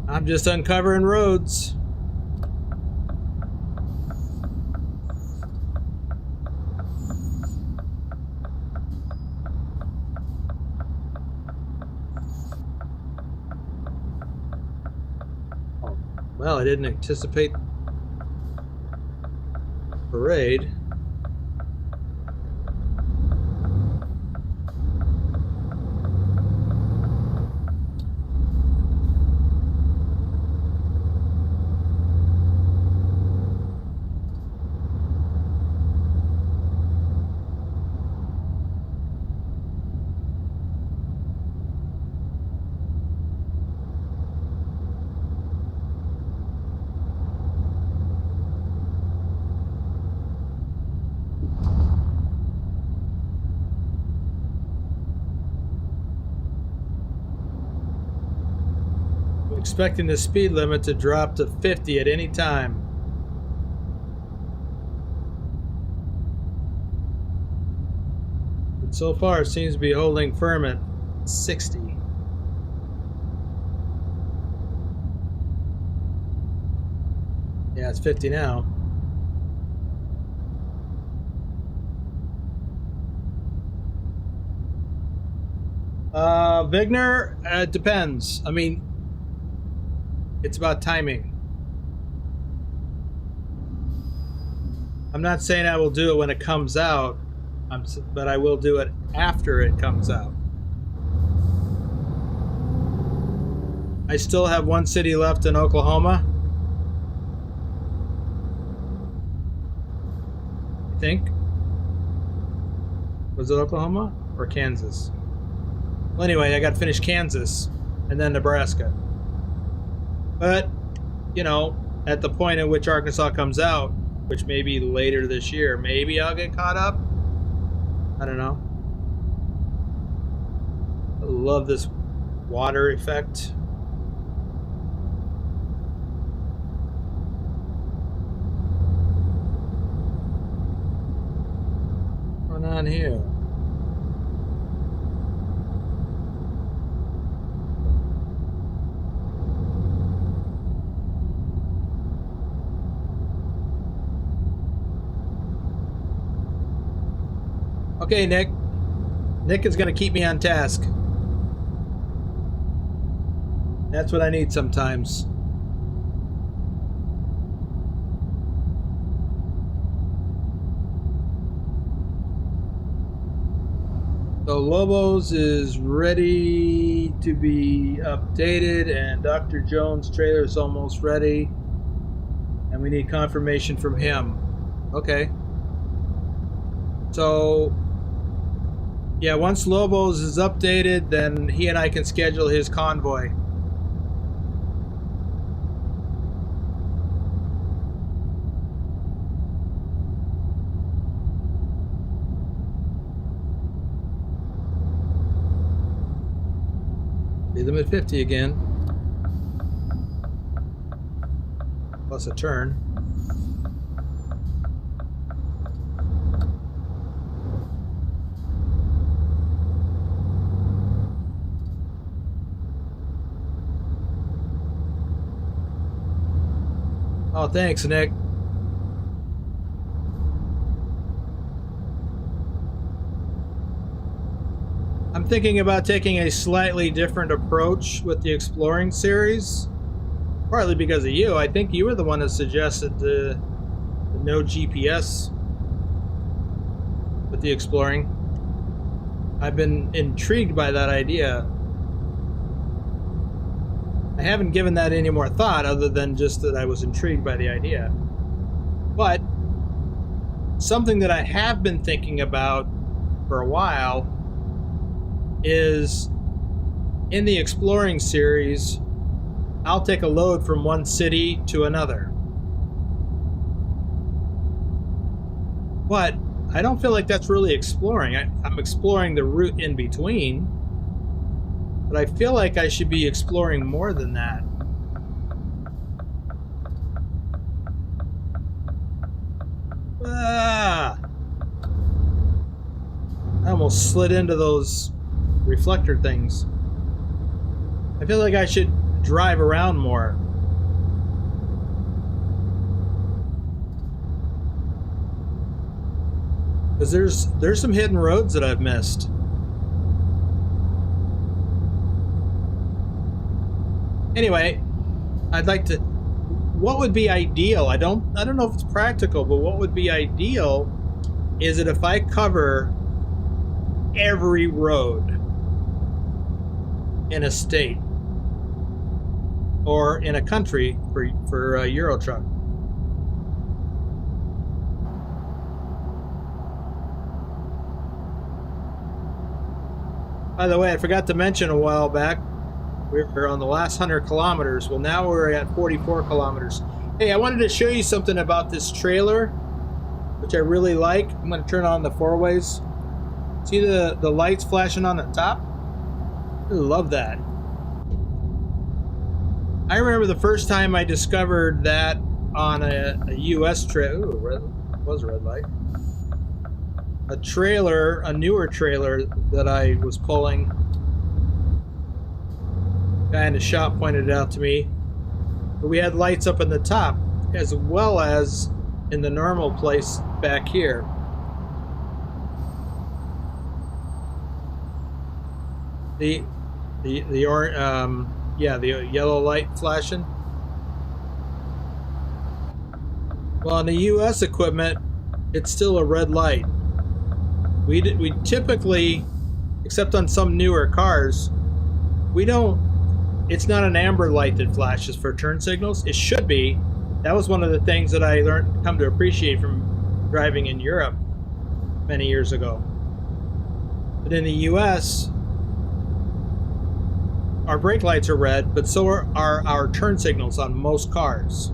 I'm just uncovering roads. Well, I didn't anticipate parade. Expecting the speed limit to drop to 50 at any time. But so far it seems to be holding firm at 60. Yeah, it's 50 now. Vigner, it depends. I mean, it's about timing. I'm not saying I will do it when it comes out, but I will do it after it comes out. I still have one city left in Oklahoma. I think. Was it Oklahoma or Kansas? Well, anyway, I got to finish Kansas and then Nebraska. But, you know, at the point at which Arkansas comes out, which may be later this year, maybe I'll get caught up. I don't know. I love this water effect. What's going on here? Okay, Nick. Nick is going to keep me on task. That's what I need sometimes. So Lobos is ready to be updated, and Dr. Jones' trailer is almost ready. And we need confirmation from him. Okay. So yeah, once Lobos is updated, then he and I can schedule his convoy. Leave them at 50 again. Plus a turn. Oh, thanks, Nick. I'm thinking about taking a slightly different approach with the exploring series. Partly because of you. I think you were the one that suggested the no GPS with the exploring. I've been intrigued by that idea. I haven't given that any more thought other than just that I was intrigued by the idea. But something that I have been thinking about for a while is in the exploring series, I'll take a load from one city to another. But I don't feel like that's really exploring. I'm exploring the route in between. But I feel like I should be exploring more than that. Ah! I almost slid into those reflector things. I feel like I should drive around more. Because there's some hidden roads that I've missed. Anyway, I'd like to... what would be ideal, I don't know if it's practical, but what would be ideal is that if I cover every road in a state or in a country for a Euro truck. By the way, I forgot to mention a while back, we were on the last 100 kilometers. Well, now we're at 44 kilometers. Hey, I wanted to show you something about this trailer, which I really like. I'm going to turn on the four-ways. See the lights flashing on the top? I love that. I remember the first time I discovered that on a US trailer. Ooh, was a red light. A trailer, a newer trailer that I was pulling. Guy in the shop pointed it out to me. But we had lights up in the top, as well as in the normal place back here. The yellow light flashing. Well, on the US equipment, it's still a red light. We typically, except on some newer cars, we don't, it's not an amber light that flashes for turn signals. It should be. That was one of the things that I come to appreciate from driving in Europe many years ago. But in the US, our brake lights are red, but so are our turn signals on most cars.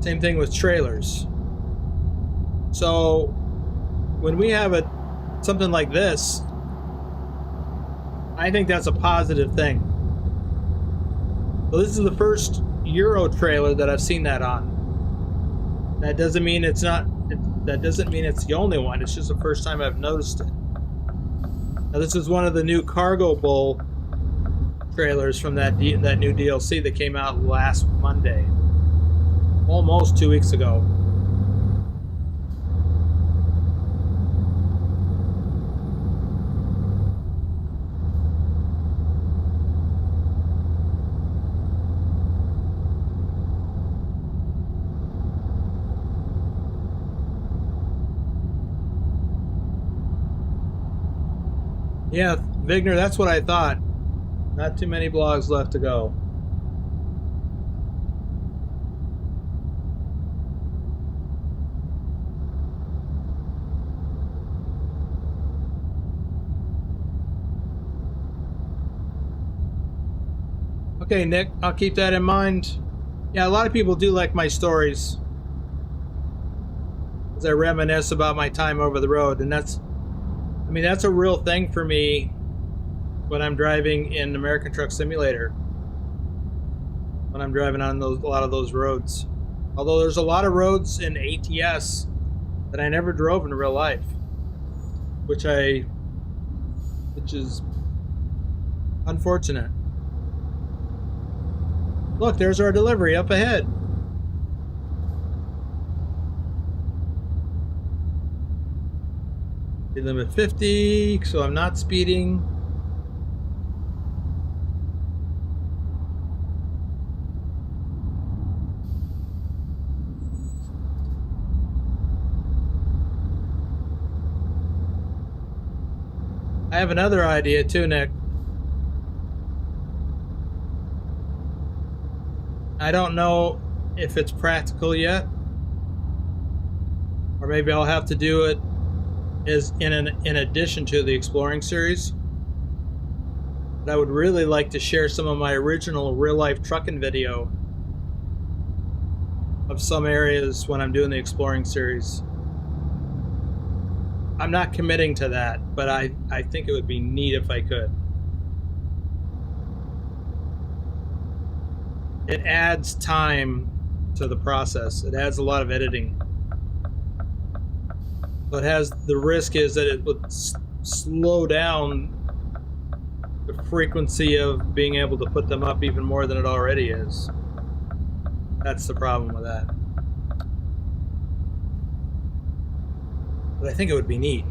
Same thing with trailers. So when we have something like this, I think that's a positive thing. So this is the first Euro trailer that I've seen that on. That doesn't mean it's not. That doesn't mean it's the only one. It's just the first time I've noticed it. Now this is one of the new Cargo Bull trailers from that new DLC that came out last Monday, almost 2 weeks ago. Yeah, Vigner, that's what I thought. Not too many blogs left to go. Okay, Nick, I'll keep that in mind. Yeah, a lot of people do like my stories as I reminisce about my time over the road, and that's a real thing for me when I'm driving in American Truck Simulator, when I'm driving on a lot of those roads. Although there's a lot of roads in ATS that I never drove in real life, which is unfortunate. Look, there's our delivery up ahead. Speed limit 50, so I'm not speeding. I have another idea too, Nick. I don't know if it's practical yet, or maybe I'll have to do it is in addition to the exploring series. But I would really like to share some of my original real-life trucking video of some areas when I'm doing the exploring series. I'm not committing to that, but I think it would be neat if I could. It adds time to the process. It adds a lot of editing. But the risk is that it would slow down the frequency of being able to put them up even more than it already is. That's the problem with that. But I think it would be neat.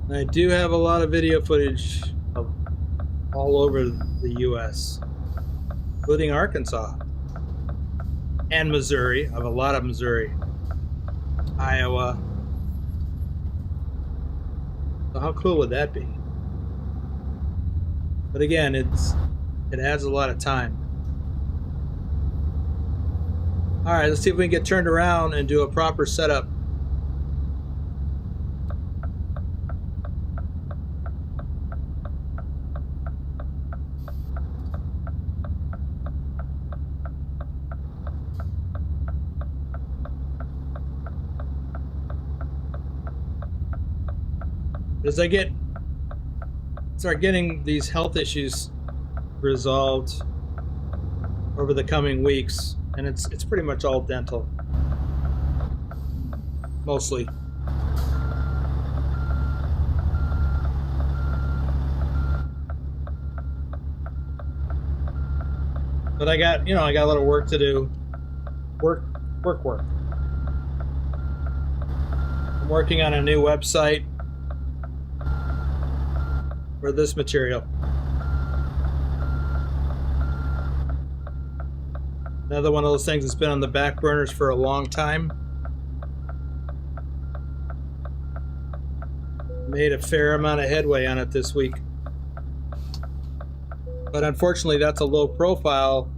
I do have a lot of video footage of all over the U.S., including Arkansas and Missouri. I have a lot of Missouri, Iowa. So how cool would that be? But again, it adds a lot of time. All right, let's see if we can get turned around and do a proper setup. As I start getting these health issues resolved over the coming weeks, and it's pretty much all dental, mostly. But I got a little work to do. Work. I'm working on a new website for this material. Another one of those things that's been on the back burners for a long time. Made a fair amount of headway on it this week. But unfortunately, that's a low profile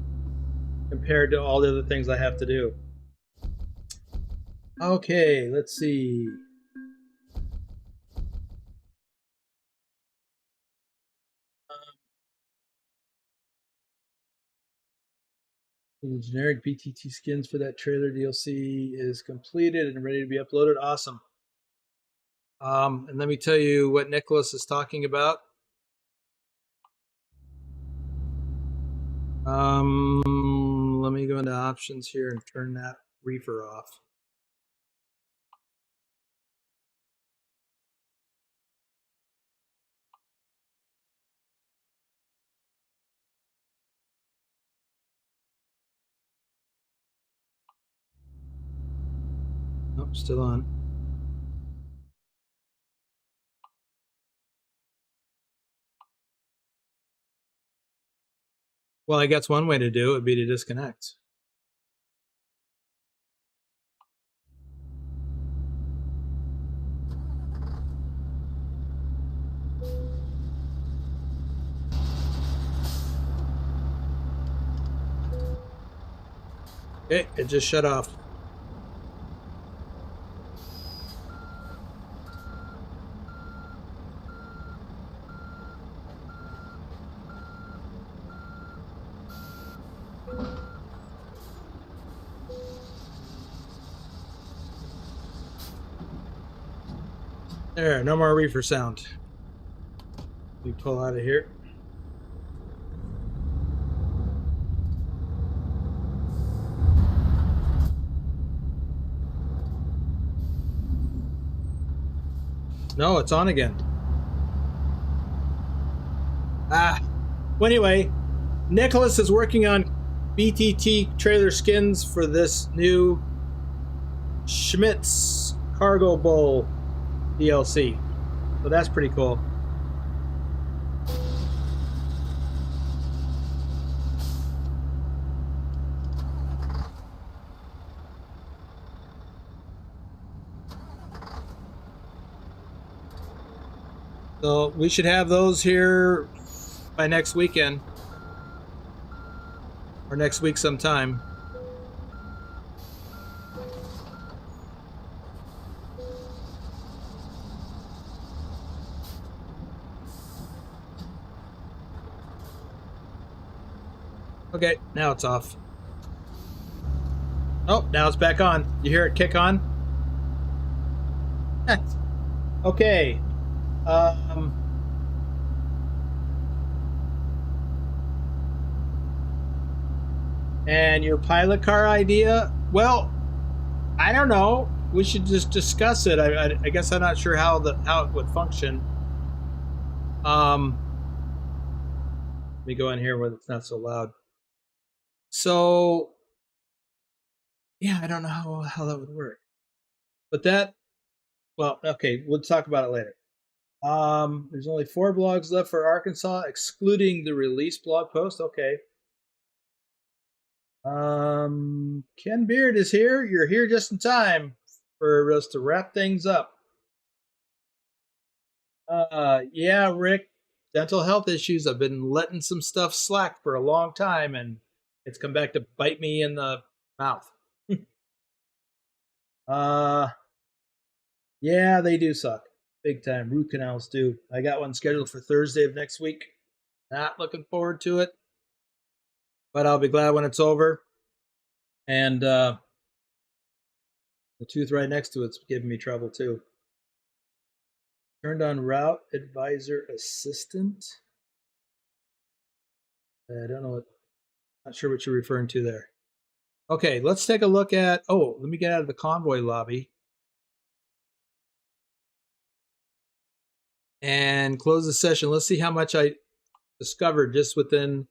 compared to all the other things I have to do. Okay, let's see. The generic BTT skins for that trailer DLC is completed and ready to be uploaded. Awesome. And let me tell you what Nicholas is talking about. Let me go into options here and turn that reefer off. Nope, still on. Well, I guess one way to do it would be to disconnect. Okay, it just shut off. There, no more reefer sound. We pull out of here. No, it's on again. Well, anyway, Nicholas is working on BTT trailer skins for this new Schmidt's Cargo Bowl DLC. So that's pretty cool. So we should have those here by next weekend. Or next week sometime. Okay, now it's off. Oh, now it's back on. You hear it kick on? Okay. And your pilot car idea? Well, I don't know. We should just discuss it. I guess I'm not sure how it would function. Let me go in here where it's not so loud. So, yeah, I don't know how that would work. But well, okay, we'll talk about it later. There's only 4 blogs left for Arkansas, excluding the release blog post. Okay. Ken Beard is here. You're here just in time for us to wrap things up. Yeah, Rick, dental health issues. I've been letting some stuff slack for a long time, and it's come back to bite me in the mouth. Yeah, they do suck. Big time. Root canals do. I got one scheduled for Thursday of next week. Not looking forward to it, but I'll be glad when it's over. And the tooth right next to it's giving me trouble too. Turned on Route Advisor Assistant. I don't know what, not sure what you're referring to there. Okay, let's take a look at, let me get out of the Convoy lobby and close the session. Let's see how much I discovered just within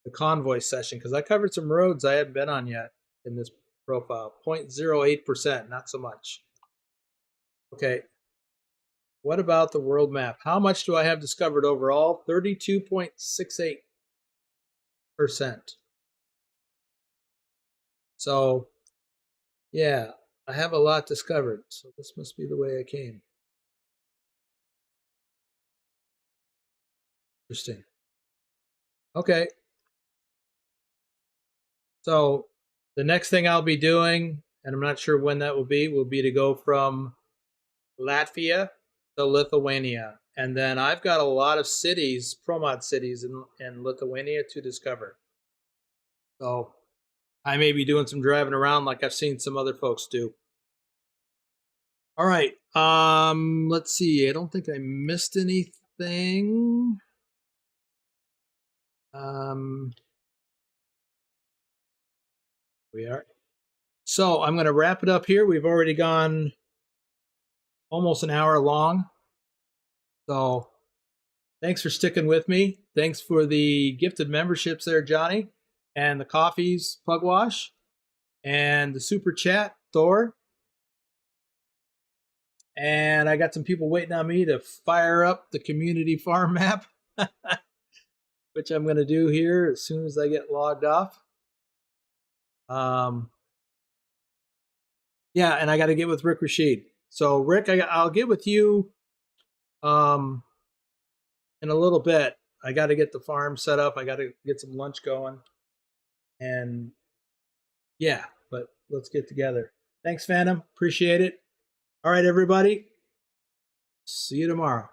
the Convoy session, because I covered some roads I hadn't been on yet in this profile. 0.08%, not so much. Okay, what about the world map? How much do I have discovered overall? 32.68%. So, yeah, I have a lot discovered. So this must be the way I came. Interesting. Okay. So the next thing I'll be doing, and I'm not sure when that will be to go from Latvia to Lithuania. And then I've got a lot of cities, ProMod cities in Lithuania to discover. So I may be doing some driving around like I've seen some other folks do. All right. Let's see. I don't think I missed anything. We are. So I'm going to wrap it up here. We've already gone almost an hour long. So thanks for sticking with me. Thanks for the gifted memberships there, Johnny, and the coffees, Pugwash, and the super chat, Thor. And I got some people waiting on me to fire up the community farm map, which I'm going to do here as soon as I get logged off. Yeah, and I got to get with Rick Rashid. So Rick, I'll get with you in a little bit. I got to get the farm set up. I got to get some lunch going. And yeah, but let's get together. Thanks, Phantom. Appreciate it. All right, everybody. See you tomorrow.